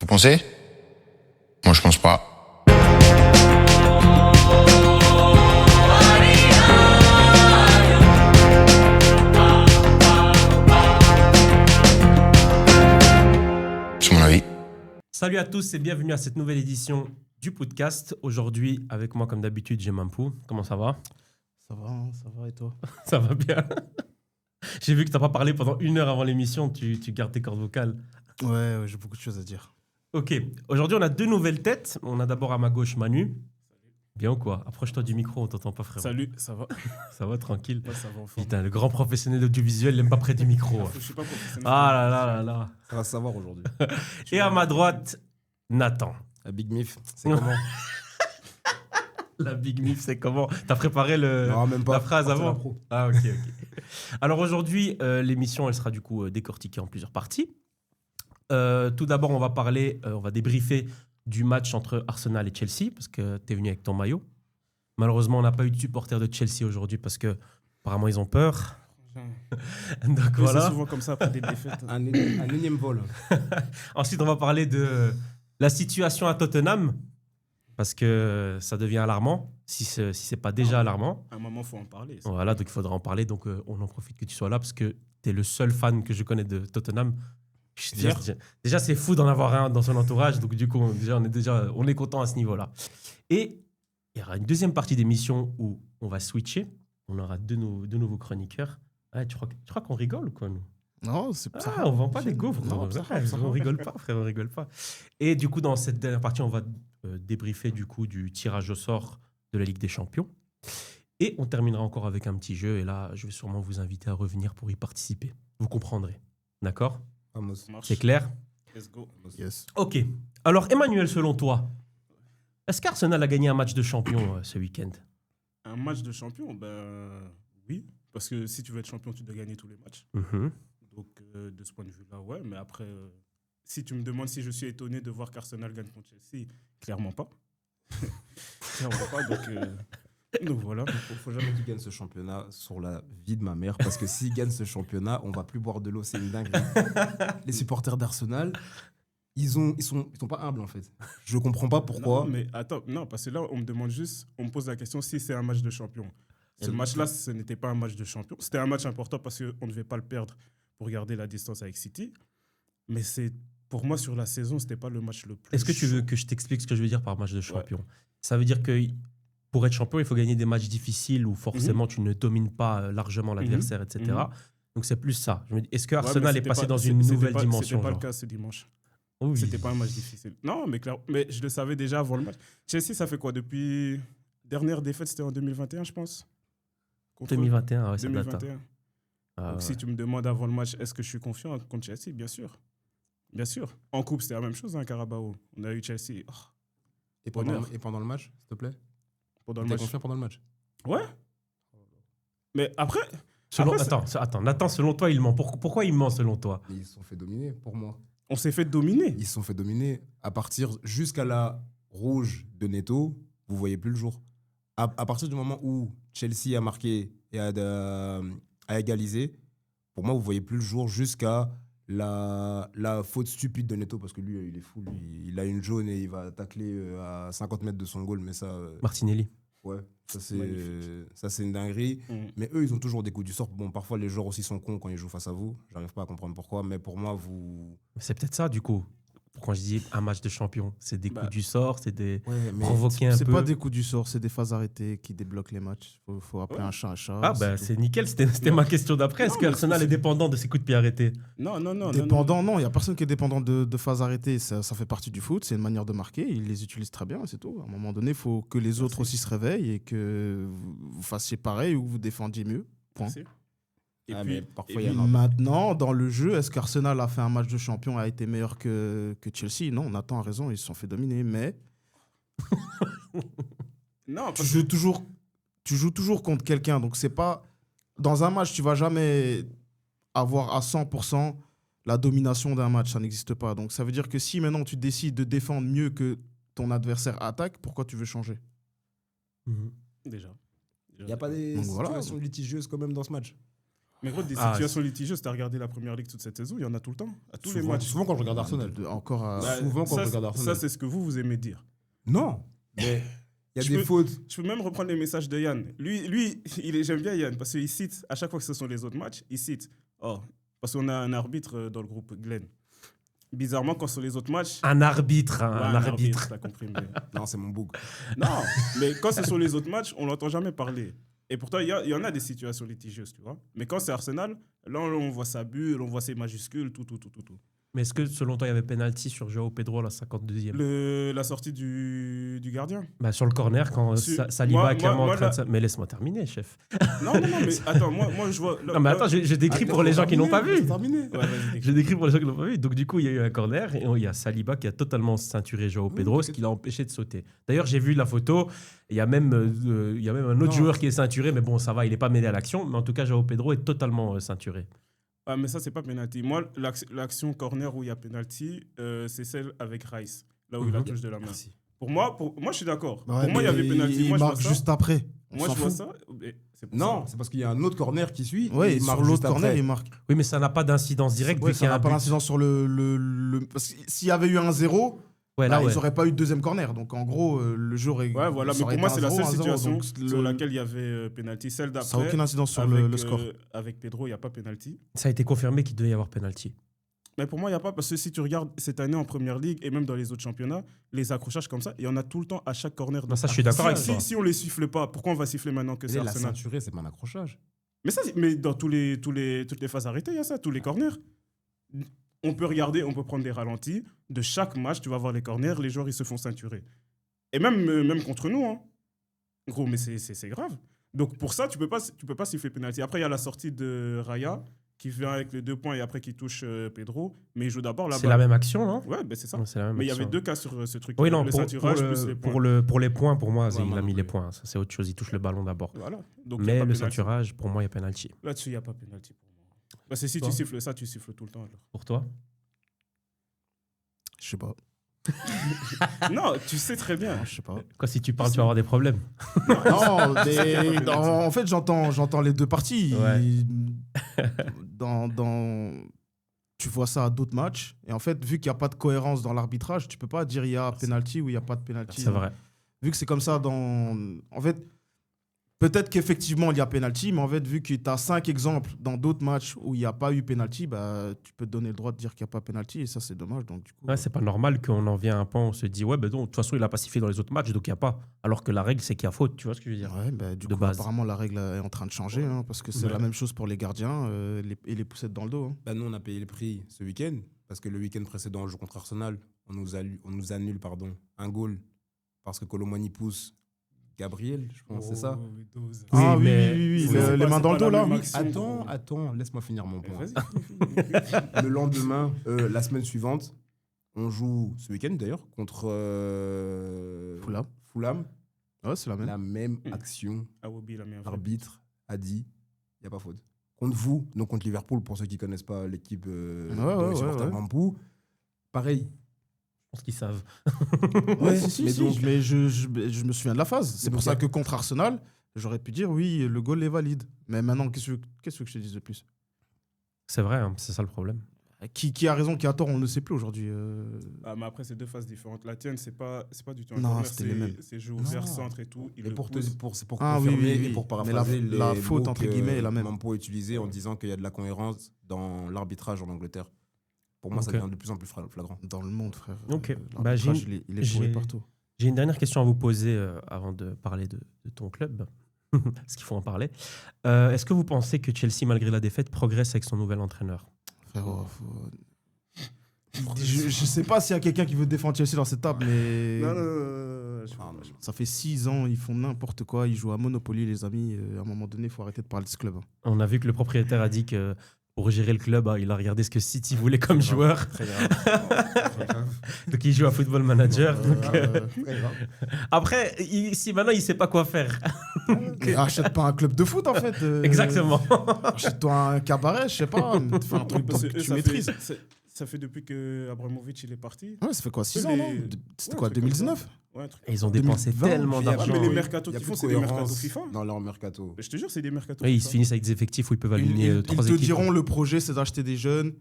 pensez? Moi, je pense pas. C'est mon avis. Salut à tous et bienvenue à cette nouvelle édition du podcast. Aujourd'hui, avec moi, comme d'habitude, j'ai Mampou. Comment ça va? Ça va et toi? Ça va bien. J'ai vu que tu n'as pas parlé pendant 1 heure avant l'émission. Tu gardes tes cordes vocales. Ouais, j'ai beaucoup de choses à dire. Ok. Aujourd'hui, on a 2 nouvelles têtes. On a d'abord à ma gauche Manu. Bien ou quoi? Approche-toi du micro, on t'entend pas, frère. Salut, ça va? Ça va, tranquille. Ouais, ça va en forme. Putain, le grand professionnel audiovisuel, il n'aime pas près du micro. Je suis pas professionnel. Ah là là là là. Ça va se savoir aujourd'hui. Et à ma droite, Nathan. La Big Mif, c'est comment? La Big Mif, c'est comment? T'as préparé Non, même pas. la phrase Parti avant? d'impro. Ah, ok. Alors aujourd'hui, l'émission, elle sera du coup décortiquée en plusieurs parties. Tout d'abord, on va parler, on va débriefer du match entre Arsenal et Chelsea, parce que tu es venu avec ton maillot. Malheureusement, on n'a pas eu de supporters de Chelsea aujourd'hui, parce que apparemment ils ont peur. Donc C'est voilà. souvent comme ça après des défaites. Un énième vol. Ensuite, on va parler de la situation à Tottenham, parce que ça devient alarmant, si c'est pas déjà alarmant. À un moment, il faut en parler. ça. Voilà, donc il faudra en parler. Donc on en profite que tu sois là parce que tu es le seul fan que je connais de Tottenham. Déjà, c'est fou d'en avoir un dans son entourage. Donc du coup, on est content à ce niveau-là. Et il y aura une deuxième partie d'émission où on va switcher. On aura deux nouveaux chroniqueurs. Ah, tu crois qu'on rigole ou quoi, nous? Non, c'est ça. Ah, on vend pas des gaufres. Non, ça va. On rigole pas, frère, on rigole pas. Et du coup, dans cette dernière partie, on va débriefer du coup du tirage au sort de la Ligue des Champions. Et on terminera encore avec un petit jeu. Et là, je vais sûrement vous inviter à revenir pour y participer. Vous comprendrez. D'accord? Vamos. Ça marche. C'est clair? Let's go. Yes. Ok. Alors, Emmanuel, selon toi, est-ce qu'Arsenal a gagné un match de champion ce week-end? Un match de champion, ben oui. Parce que si tu veux être champion, tu dois gagner tous les matchs. Mhm. Donc, de ce point de vue-là, ouais. Mais après, si tu me demandes si je suis étonné de voir qu'Arsenal gagne contre Chelsea, clairement pas. Clairement pas. Donc voilà. Faut jamais qu'il gagne ce championnat sur la vie de ma mère, parce que s'il gagne ce championnat, on va plus boire de l'eau, c'est une dinguerie. Les supporters d'Arsenal, ils sont pas humbles en fait. Je comprends pas pourquoi. Non, mais attends, non, parce que là, on me demande juste, on me pose la question si c'est un match de champion. Ce match-là, ce n'était pas un match de champion. C'était un match important parce qu'on ne devait pas le perdre pour garder la distance avec City. Mais pour moi, sur la saison, ce n'était pas le match le plus Est-ce que tu veux chaud. que je t'explique ce que je veux dire par match de champion? Ça veut dire que pour être champion, il faut gagner des matchs difficiles où forcément tu ne domines pas largement l'adversaire, etc. Donc c'est plus ça. Je me dis, est-ce que Ouais, mais Arsenal est c'était passé pas- dans c'est- une c'était nouvelle pas- dimension C'était pas le genre? cas ce dimanche. Oui. C'était pas un match difficile. Non, mais je le savais déjà avant le match. Chelsea, ça fait quoi depuis... Dernière défaite, c'était en 2021, je pense. Contre 2021, ouais, ça date. 2021. Ah, Donc, ouais. si tu me demandes avant le match, est-ce que je suis confiant contre Chelsea? Bien sûr. Bien sûr. En coupe, c'était la même chose, hein, Carabao. On a eu Chelsea. Oh, Et Honneur. pendant le match, s'il te plaît? pendant le T'es match. confiant pendant le match? Ouais. Mais après, Après, Attends, Nathan, selon toi, il ment. Pourquoi il ment selon toi? Mais ils se sont fait dominer, pour moi. on s'est fait dominer. Ils se sont fait dominer à partir jusqu'à la rouge de Neto, vous voyez plus le jour. À partir du moment où Chelsea a marqué et a égalisé, pour moi, vous voyez plus le jour jusqu'à la faute stupide de Neto, parce que lui, il est fou. Il a une jaune et il va tacler à 50 mètres de son goal, mais ça, Martinelli. ouais, Magnifique. ça c'est une dinguerie. Mm. Mais eux, ils ont toujours des coups du sort. Bon, parfois, les joueurs aussi sont cons quand ils jouent face à vous. J'arrive pas à comprendre pourquoi, mais pour moi, vous... C'est peut-être ça, du coup. Quand je dis un match de champion, c'est des coups du sort, c'est des Ouais, mais provoquer un C'est peu. pas des coups du sort, c'est des phases arrêtées qui débloquent les matchs. Faut appeler un chat un chat. Ah, bah tout. c'est nickel, c'était ma question d'après. Est-ce Non, que mais Arsenal est dépendant de ses coups de pied arrêtés? Non, non, non. Dépendant, non, il n'y a personne qui est dépendant de phases arrêtées. Ça fait partie du foot, c'est une manière de marquer. Ils les utilisent très bien, c'est tout. À un moment donné, il faut que les autres aussi se réveillent et que vous fassiez pareil ou que vous défendiez mieux. Point. Merci. Et Ah, puis, mais parfois, et il y a puis- un- Maintenant, dans le jeu, est-ce qu'Arsenal a fait un match de champion, a été meilleur que Chelsea? Non, Nathan a raison, ils se sont fait dominer. Mais Non, tu joues toujours contre quelqu'un. Donc, c'est pas. Dans un match, tu vas jamais avoir à 100% la domination d'un match. Ça n'existe pas. Donc, ça veut dire que si maintenant tu décides de défendre mieux que ton adversaire attaque, pourquoi tu veux changer? Mhm. déjà. Il n'y a pas des Donc voilà. situations litigieuses quand même dans ce match. Mais gros, des Ah, situations litigieuses, t'as regardé la première ligue toute cette saison, il y en a tout le temps, à tous les matchs. Souvent quand je regarde Arsenal. Encore à... Bah, souvent quand ça, je regarde Arsenal. Ça, c'est ce que vous aimez dire. Non, mais il y a Je des peux- fautes. Je peux même reprendre les messages de Yann. Lui j'aime bien Yann parce qu'il cite, à chaque fois que ce sont les autres matchs, il cite. Oh, parce qu'on a un arbitre dans le groupe, Glenn. Bizarrement, quand sur les autres matchs. Un arbitre, hein, Ouais, un arbitre. t'as compris. Mais... Non, c'est mon bouc. non, mais quand c'est sur les autres matchs, on l'entend jamais parler. Et pourtant, il y en a des situations litigieuses, tu vois. Mais quand c'est Arsenal, là, on voit sa bulle, on voit ses majuscules, tout. Mais est-ce que selon toi, il y avait penalty sur Joao Pedro à la 52e? La sortie du gardien. Bah, sur le corner, quand Saliba Moi- est clairement moi, en train là- de... Mais laisse-moi terminer, chef. Non, mais attends, moi je vois. Non, mais attends, je décris pour les gens qui n'ont pas vu. C'est terminé. Ouais, vas-y, décris. Je décris pour les gens qui n'ont pas vu. Donc, du coup, il y a eu un corner et il y a Saliba qui a totalement ceinturé Joao Pedro, ce qui l'a empêché de sauter. D'ailleurs, j'ai vu la photo. Il y a même un autre joueur qui est ceinturé, mais bon, ça va, il n'est pas mêlé à l'action. Mais en tout cas, Joao Pedro est totalement ceinturé. Ah, mais ça, c'est pas penalty. Moi, l'action corner où il y a penalty, c'est celle avec Rice, là où il la touche de la main. Merci. Pour moi, je suis d'accord. Ouais, pour moi, il y avait mais penalty. il Moi, je vois marque ça. juste après. On Moi, s'en je vois fout. ça. mais c'est pour Non, ça. c'est parce qu'il y a un autre corner qui suit. Ouais, et et il sur marque l'autre juste corner, après. il marque. Oui, mais ça n'a pas d'incidence directe Ouais, vu qu'il y ça a un n'a pas but. d'incidence sur le... Parce que s'il y avait eu un 0, Ouais, là, ils ouais. n'auraient pas eu de deuxième corner. Donc en gros, le jour est. Ouais, voilà. ça Mais aurait pour moi, été c'est la 1-0, seule 1-0, situation donc sur laquelle il y avait penalty. Celle d'après. Ça n'a aucune incidence sur avec, le score. Avec Pedro, il n'y a pas penalty. Ça a été confirmé qu'il devait y avoir penalty. Mais pour moi, il n'y a pas, parce que si tu regardes cette année en Première Ligue et même dans les autres championnats, les accrochages comme ça, il y en a tout le temps à chaque corner. Non, ça, je suis d'accord avec toi. Si on les siffle pas, pourquoi on va siffler maintenant que c'est La Arsenal? ceinturée, c'est pas un accrochage. Mais dans toutes les phases arrêtées, il y a ça, tous les corners. On peut regarder, on peut prendre des ralentis. De chaque match, tu vas voir les corners, les joueurs, ils se font ceinturer. Et même contre nous, hein. Gros, mais c'est grave. Donc pour ça, tu peux pas siffler penalty. Après, il y a la sortie de Raya, qui vient avec les 2 points et après qui touche Pedro. Mais il joue d'abord là-bas. C'est la même action, non? Ouais, ben c'est ça. Ouais, c'est la même Mais il y action. avait 2 cas sur ce truc. Oui, non, le pour ceinturage plus les points. pour les points, pour moi, Ouais, il moi a non mis les plus. points. Ça, c'est autre chose. Il touche le ballon d'abord. Voilà. Donc, il y a Mais pas le penalty. ceinturage, pour moi, il y a penalty. Là-dessus, il n'y a pas penalty pour moi. Parce que si Toi tu siffles ça, tu siffles tout le temps. Alors. Pour toi? Je sais pas. Non, tu sais très bien. Je sais pas. Quoi, si tu parles, tu vas avoir des problèmes. Non, mais en fait, j'entends les deux parties. Ouais. Tu vois ça à d'autres matchs. Et en fait, vu qu'il n'y a pas de cohérence dans l'arbitrage, tu peux pas dire il y a penalty ou il n'y a pas de penalty. C'est vrai. Vu que c'est comme ça En fait, peut-être qu'effectivement, il y a penalty, mais en fait, vu que tu as 5 exemples dans d'autres matchs où il n'y a pas eu penalty, bah, tu peux te donner le droit de dire qu'il n'y a pas penalty. Et ça, c'est dommage. Donc, du coup, Ouais, c'est pas normal qu'on en vienne à un point où on se dit, ouais, ben non, de toute façon, il a pas sifflé dans les autres matchs, donc il n'y a pas. Alors que la règle, c'est qu'il y a faute. Tu vois ce que je veux dire? ouais, bah, du de coup, base. apparemment, la règle est en train de changer, hein, parce que c'est Ouais. la même chose pour les gardiens et les poussettes dans le dos. Hein. Bah, nous, on a payé le prix ce week-end parce que le week-end précédent, on joue contre Arsenal. On nous annule un goal parce que Colomani pousse Gabriel, je pense, c'est ça. Ah oui, mais- oui, C'est les pas- mains c'est dans pas le dos, la là. même action. Attends, laisse-moi finir mon point. Vas-y. Le lendemain, la semaine suivante, on joue ce week-end d'ailleurs contre Fulham. Fulham. Ouais, c'est la même. La même action. Awobi, il a mis un vrai. L'arbitre a dit il n'y a pas faute. Contre vous, donc contre Liverpool, pour ceux qui ne connaissent pas l'équipe ouais, les supporters ouais. Mampou, pareil. Je pense qu'ils savent. Ouais, mais si, donc- mais je me souviens de la phase. C'est pour donc, ça il y a- que contre Arsenal, j'aurais pu dire oui, le goal est valide. Mais maintenant, qu'est-ce que je te dise de plus? C'est vrai, hein, c'est ça le problème. Qui a raison, qui a tort, on ne sait plus aujourd'hui. Ah, mais après, c'est 2 phases différentes. La tienne, c'est pas du tout un Non, corner, c'était les mêmes. c'est joué au Non. vers-centre et tout. Il Et le pour pousse. Ah, oui, confirmer oui, oui. et pour Mais paraphraser la les faute, mots entre que guillemets, est la même. Mampo a utilisé en disant qu'il y a de la cohérence dans l'arbitrage en Angleterre. Pour moi, ça Ok. devient de plus en plus flagrant. Dans le monde, frère. Ok. Bah, J'ai il est pourri j'ai- partout. J'ai une dernière question à vous poser avant de parler de ton club, parce qu'il faut en parler. Est-ce que vous pensez que Chelsea, malgré la défaite, progresse avec son nouvel entraîneur? Frérot, je sais pas s'il y a quelqu'un qui veut défendre Chelsea dans cette table, mais Non, je sais Ah, pas. ça fait 6 ans, ils font n'importe quoi, ils jouent à Monopoly, les amis. À un moment donné, il faut arrêter de parler de ce club. Hein. On a vu que le propriétaire a dit que pour gérer le club, il a regardé ce que City voulait comme joueur. Très grave. Donc il joue à Football Manager. Donc, Très grave. après, si maintenant il sait pas quoi faire. Mais achète pas un club de foot en fait. Exactement. Achète-toi un cabaret, je sais pas. Fais un truc Parce que que eux, tu ça maîtrises. fait Ça fait depuis que Abramovich il est parti. Ouais, ça fait quoi, 6 Les- ans, non C'était Ouais, quoi, un truc comme ça. 2019? Ouais, un truc Et ils ont 2020, dépensé tellement il y a- d'argent. mais les oui. mercatos Il y a qu'ils plus font, de c'est des mercatos cohérence FIFA. dans leur mercato. Je te jure, c'est des mercatos Oui, ils FIFA. finissent avec des effectifs où ils peuvent Ils, aligner ils- 3 ils te équipes. diront le projet, c'est d'acheter des jeunes,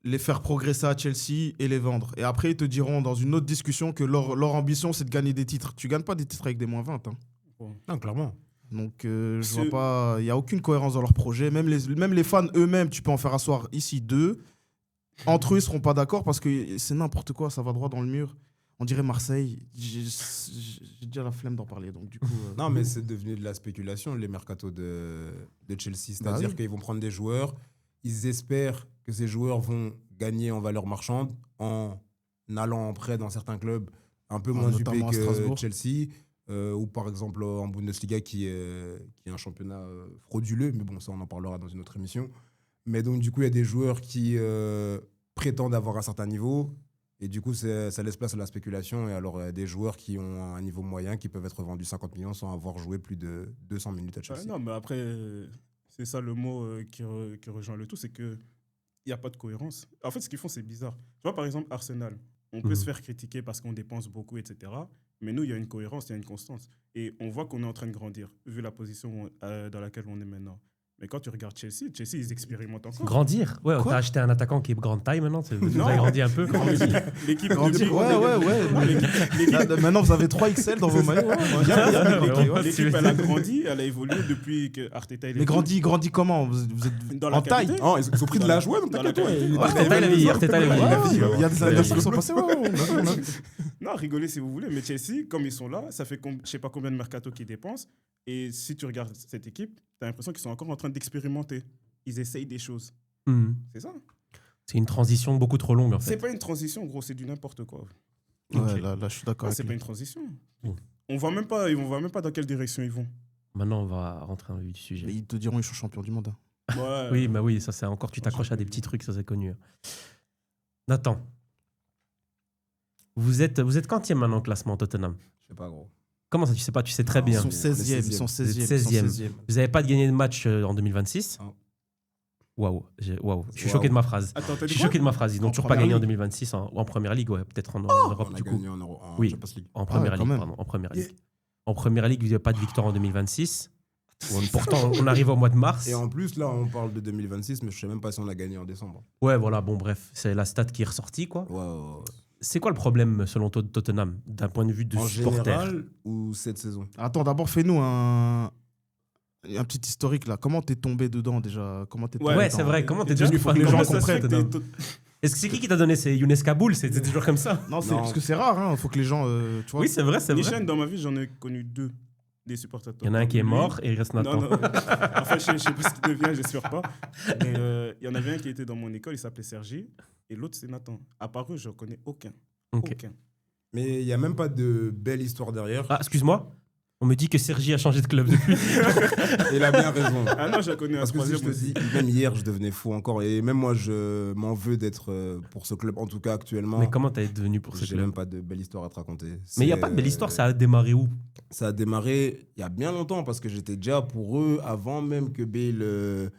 les faire progresser à Chelsea et les vendre. Et après, ils te diront dans une autre discussion que leur ambition, c'est de gagner des titres. Tu gagnes pas des titres avec des moins 20. Hein. Non, clairement. Donc, je C'est- vois pas. Il n'y a aucune cohérence dans leur projet. Même les fans eux-mêmes, tu peux en faire asseoir ici 2. Entre eux, ils seront pas d'accord parce que c'est n'importe quoi, ça va droit dans le mur. On dirait Marseille. J'ai déjà la flemme d'en parler. Donc, du coup. Non, mais c'est devenu de la spéculation, les mercatos de Chelsea. C'est-à-dire oui. qu'ils vont prendre des joueurs, ils espèrent que ces joueurs vont gagner en valeur marchande en allant en prêt dans certains clubs un peu moins huppés notamment à que Strasbourg. Chelsea, ou par exemple en Bundesliga qui est un championnat frauduleux, mais bon, ça on en parlera dans une autre émission. Mais donc du coup, il y a des joueurs qui prétendent avoir un certain niveau, et du coup, ça laisse place à la spéculation. Et alors, des joueurs qui ont un niveau moyen, qui peuvent être vendus 50 millions sans avoir joué plus de 200 minutes à Chelsea. Ouais, non, mais après, c'est ça le mot qui rejoint le tout, c'est qu'il n'y a pas de cohérence. En fait, ce qu'ils font, c'est bizarre. Tu vois, par exemple, Arsenal, on peut se faire critiquer parce qu'on dépense beaucoup, etc. Mais nous, il y a une cohérence, il y a une constance. Et on voit qu'on est en train de grandir, vu la position dans laquelle on est maintenant. Mais quand tu regardes Chelsea, ils expérimentent encore. Grandir. Ouais, Quoi t'as acheté un attaquant qui est grande taille maintenant. Vous Non. avez grandi un peu. L'équipe Grandir, ouais. Là, maintenant, vous avez 3 XL dans vos maillots. Ouais, bien, bien. Ouais. L'équipe, elle a grandi, elle a évolué depuis que Arteta il est Mais grandi comment vous êtes dans la en taille. qualité. Oh, ils ont pris de l'âge, ouais, donc Dans la t'inquiète, ouais. qualité. Arteta, il a vieilli. Arteta, il a vieilli. Il y a des anniversaires qui sont passés. Ouais, on a- Non, rigolez si vous voulez, mais Chelsea, comme ils sont là, ça fait je sais pas combien de mercato qu'ils dépensent. Et si tu regardes cette équipe, tu as l'impression qu'ils sont encore en train d'expérimenter. Ils essayent des choses. Mhm. C'est ça. C'est une transition beaucoup trop longue en C'est fait. pas une transition, gros, c'est du n'importe quoi. Ouais, là, je suis d'accord Non, avec c'est pas lui. une transition. Mm. On voit même pas dans quelle direction ils vont. Maintenant, on va rentrer dans le vif du sujet. Mais ils te diront ils sont champions du monde. Hein. Ouais. Oui, bah oui, ça c'est encore, tu t'accroches à des petits trucs, ça c'est connu. Nathan, vous êtes quantième maintenant au classement Tottenham? Je sais pas, gros. Comment ça, tu sais pas? Tu sais très bien. Ils sont 16e. Ils sont 16e. Vous n'avez pas gagné de match en 2026? Non. Waouh, je suis Waouh. choqué de ma phrase. Attends, t'as Je dit suis quoi? choqué de ma phrase. Ils n'ont En toujours pas première gagné en ligue. 2026 ou en première ligue, ouais, peut-être en Europe On a du coup. gagné en Oui. Champions League. En première quand ligue, même. pardon. En première ligue. En première ligue, il n'y a pas de victoire en 2026. Pourtant, on arrive au mois de mars. Et en plus, là, on parle de 2026, mais je sais même pas si on a gagné en décembre. Ouais, voilà, bon, bref, c'est la stat qui est ressortie, quoi. Ouais. C'est quoi le problème, selon toi, de Tottenham, d'un point de vue de En supporter? général ou cette saison? Attends, d'abord, fais-nous un petit historique là. Comment t'es tombé dedans déjà? Comment t'es tombé Ouais, dedans c'est vrai. Comment t'es Déjà, devenu faut fan que les de gens Tottenham? comprennent. Est-ce que c'est qui t'a donné? C'est Younes Kaboul? C'est toujours comme ça? Non, c'est Non. parce que c'est rare. Hein. Faut que les gens, tu vois. Oui, c'est vrai, c'est vrai. Nishan, dans ma vie, j'en ai connu 2 des supporters. Il y en a un qui est Lui- mort et il reste Nathan. Non. En fait, je ne sais pas ce qu'il devient, j'espère pas. Mais il y en avait un qui était dans mon école, il s'appelait Sergi, et l'autre, c'est Nathan. À part eux, je ne connais aucun. Ok. Aucun. Mais il n'y a même pas de belle histoire derrière. Ah, excuse-moi. On me dit que Sergi a changé de club depuis. Et il a bien raison. Ah non, je connais un Parce que si troisième je te aussi. dis, même hier, je devenais fou encore. Et même moi, je m'en veux d'être pour ce club, en tout cas actuellement. Mais comment t'es devenu pour ce J'ai club? même pas de belle histoire à te raconter. Mais il n'y a pas de belle histoire, ça a démarré où? Ça a démarré il y a bien longtemps parce que j'étais déjà pour eux avant même que Bale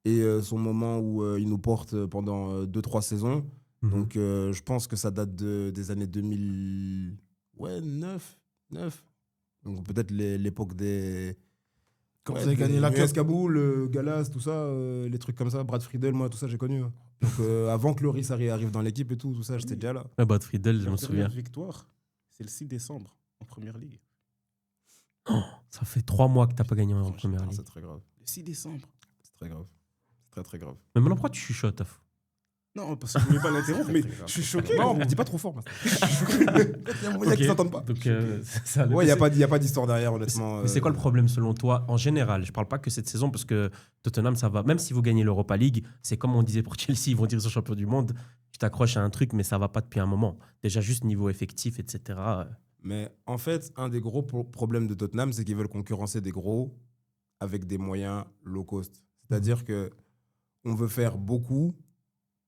ait son moment où il nous porte pendant 2-3 saisons. Mhm. Donc je pense que ça date des années 2000. Ouais, 9. Donc peut-être l'époque des. Quand vous avez gagné la US Cup. Kaboul, Galas, tout ça, les trucs comme ça, Brad Friedel, moi, tout ça, j'ai connu. Hein. Donc avant que Loris arrive dans l'équipe et tout ça, j'étais déjà là. Ah bah, Friedel, je Leur me dernière souviens. victoire, c'est le 6 décembre en première ligue. Ça fait 3 mois que t'as pas gagné en Franchement, première ligue. c'est très grave. Le 6 décembre. C'est très grave. C'est très, très grave. Mais maintenant, pourquoi tu chuchotes? Af? Non, parce que je ne voulais pas l'interrompre, mais Très grave. je suis choqué. Non, gros. on dit pas trop fort. Il y a moyen Ok. qu'ils s'entendent pas. Donc, c'est ça, Ouais, il n'y a pas d'histoire derrière, honnêtement. Mais c'est quoi le problème selon toi en général? Je parle pas que cette saison parce que Tottenham, ça va. Même si vous gagnez l'Europa League, c'est comme on disait pour Chelsea, ils vont dire qu'ils sont champions du monde. Tu t'accroches à un truc, mais ça va pas depuis un moment. Déjà, juste niveau effectif, etc. Mais en fait, un des gros problèmes de Tottenham, c'est qu'ils veulent concurrencer des gros avec des moyens low cost. C'est-à-dire que on veut faire beaucoup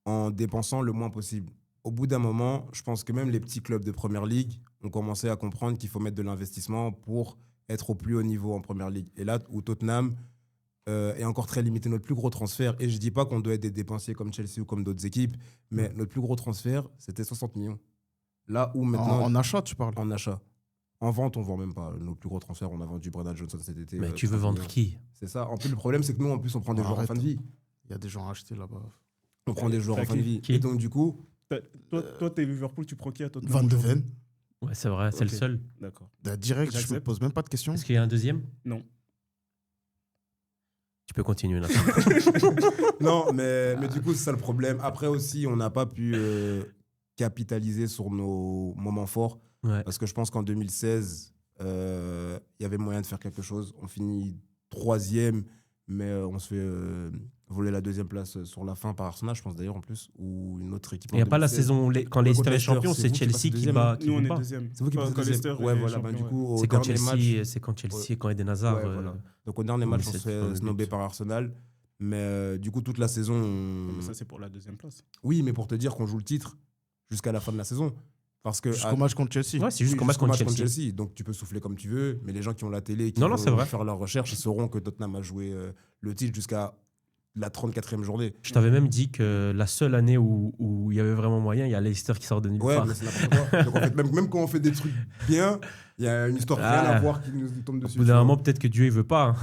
en dépensant le moins possible. Au bout d'un moment, je pense que même les petits clubs de Première Ligue ont commencé à comprendre qu'il faut mettre de l'investissement pour être au plus haut niveau en Première Ligue. Et là où Tottenham est encore très limité. Notre plus gros transfert, et je dis pas qu'on doit être des dépensiers comme Chelsea ou comme d'autres équipes, mais notre plus gros transfert, c'était 60 millions. Là où maintenant, En achat, tu parles. en achat. En vente, on ne vend même pas. Nos plus gros transferts, on a vendu Brennan Johnson cet été. Mais tu veux 30 vendre millions. qui? C'est ça. En plus, le problème, c'est que nous, en plus, on prend des joueurs en Arrête. fin de vie. Il y a des gens à acheter là-bas. On prend des joueurs en fin de vie. Qui Et donc, du coup, Toi, t'es Liverpool, tu prends qui à Tottenham Van de aujourd'hui Ven, Ouais, c'est vrai, c'est Ok. le seul. D'accord. direct, je me J'accepte. pose même pas de questions. Est-ce qu'il y a un deuxième? Non. Tu peux continuer là. non, mais du coup, c'est ça le problème. Après aussi, on n'a pas pu capitaliser sur nos moments forts. Ouais. Parce que je pense qu'en 2016, il y avait moyen de faire quelque chose. On finit 3e, mais on se fait voler la 2e place sur la fin par Arsenal, je pense d'ailleurs en plus, ou une autre équipe. Il n'y a pas la 2016. saison quand Ouais, Leicester contre est Leicester, champion, c'est c'est vous qui Chelsea passez qui deuxième. bat. Nous, on est bat. deuxième. C'est vous qui Quand passez deuxième. Leicester Ouais, est voilà. Bah, champion, du ouais. coup, au C'est quand dernier match, Chelsea, quand Eden Hazard. Ouais, voilà. Donc au dernier match, on se 2017, fait dans le snobber but. par Arsenal. Mais du coup, toute la saison. Mais ça, c'est pour la 2e place. Oui, mais pour te dire qu'on joue le titre jusqu'à la fin de la saison. Parce que. Jusqu'au match contre Chelsea. Ouais, c'est juste Oui, qu'on match jusqu'au contre Chelsea. Donc tu peux souffler comme tu veux, mais les gens qui ont la télé, qui Non, non, vont c'est vrai. faire leurs recherches, ils sauront que Tottenham a joué le titre jusqu'à la 34e journée. Je t'avais même dit que la seule année où il y avait vraiment moyen, il y a Leicester qui sort de nulle Ouais, part. mais c'est n'importe quoi. Donc, en fait, même quand on fait des trucs bien, il y a une histoire rien à voir qui nous tombe dessus. Au bout tu d'un vois. moment, peut-être que Dieu il veut pas.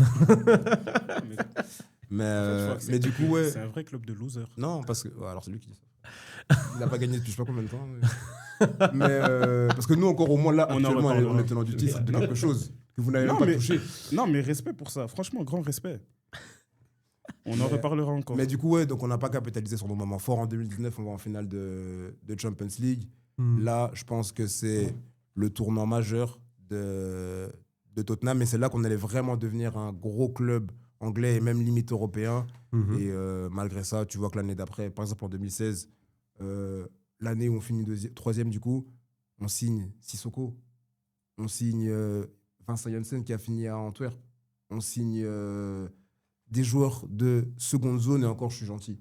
Mais, Mais du coup, ouais. C'est un vrai club de losers. Non, parce que. Ouais, alors c'est lui qui dit ça. Il n'a pas gagné depuis je sais pas combien de temps. Mais parce que nous, encore au moins là, On en actuellement, reparlera. on est tenant du titre de Non. quelque chose que vous n'avez même Non, pas mais- touché. Non, mais respect pour ça. Franchement, grand respect. On en Mais- reparlera encore. Mais du coup, ouais, donc on n'a pas capitalisé sur nos moments forts. En 2019, on va en finale de Champions League. Hmm. Là, je pense que c'est le tournant majeur de Tottenham. Et c'est là qu'on allait vraiment devenir un gros club anglais et même limite européen. Mhm. Et malgré ça, tu vois que l'année d'après, par exemple en 2016, l'année où on finit 3e, du coup, on signe Sissoko. On signe Vincent Janssen qui a fini à Antwerp. On signe des joueurs de seconde zone et encore, je suis gentil.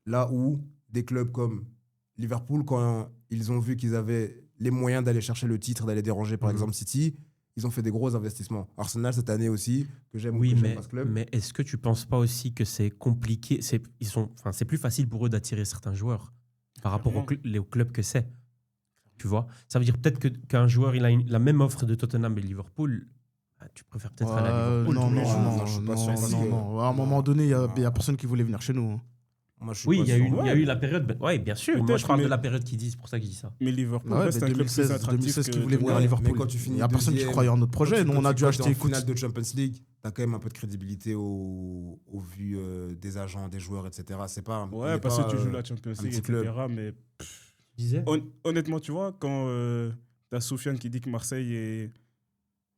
Là où des clubs comme Liverpool, quand ils ont vu qu'ils avaient les moyens d'aller chercher le titre, d'aller déranger par Mhm. exemple City, ils ont fait des gros investissements. Arsenal, cette année aussi, que j'aime Oui, que j'aime mais, pas ce club. mais est-ce que tu penses pas aussi que c'est compliqué? C'est plus facile pour eux d'attirer certains joueurs par rapport au club que c'est. Tu vois? Ça veut dire peut-être qu'un joueur il a la même offre de Tottenham et Liverpool. Bah, tu préfères peut-être aller à Liverpool. non, tous les non, jours. non, Je suis pas non, sûr. non, non. À un moment donné, il y a personne qui voulait venir chez nous. Hein. Moi, je suis Oui, pas il y a sûr. eu la période. Oui, bien sûr. Moi, Peut-être, je parle de mais- la période qu'ils disent, c'est pour ça que je dis ça. Mais Liverpool Ouais, reste mais un club plus 2016, attractif 2016 qui que voulait venir à Ouais, Liverpool. mais quand tu finis Il n'y a personne qui deuxième, croyait en notre projet. Nous, on a dû acheter. en finale de Champions League, t'as quand même un peu de crédibilité au vu des agents, des joueurs, etc. C'est pas. on Ouais, n'est parce pas, que tu joues la Champions un League, petit etc. club. Mais Tu disais honnêtement, tu vois, quand t'as Soufiane qui dit que Marseille est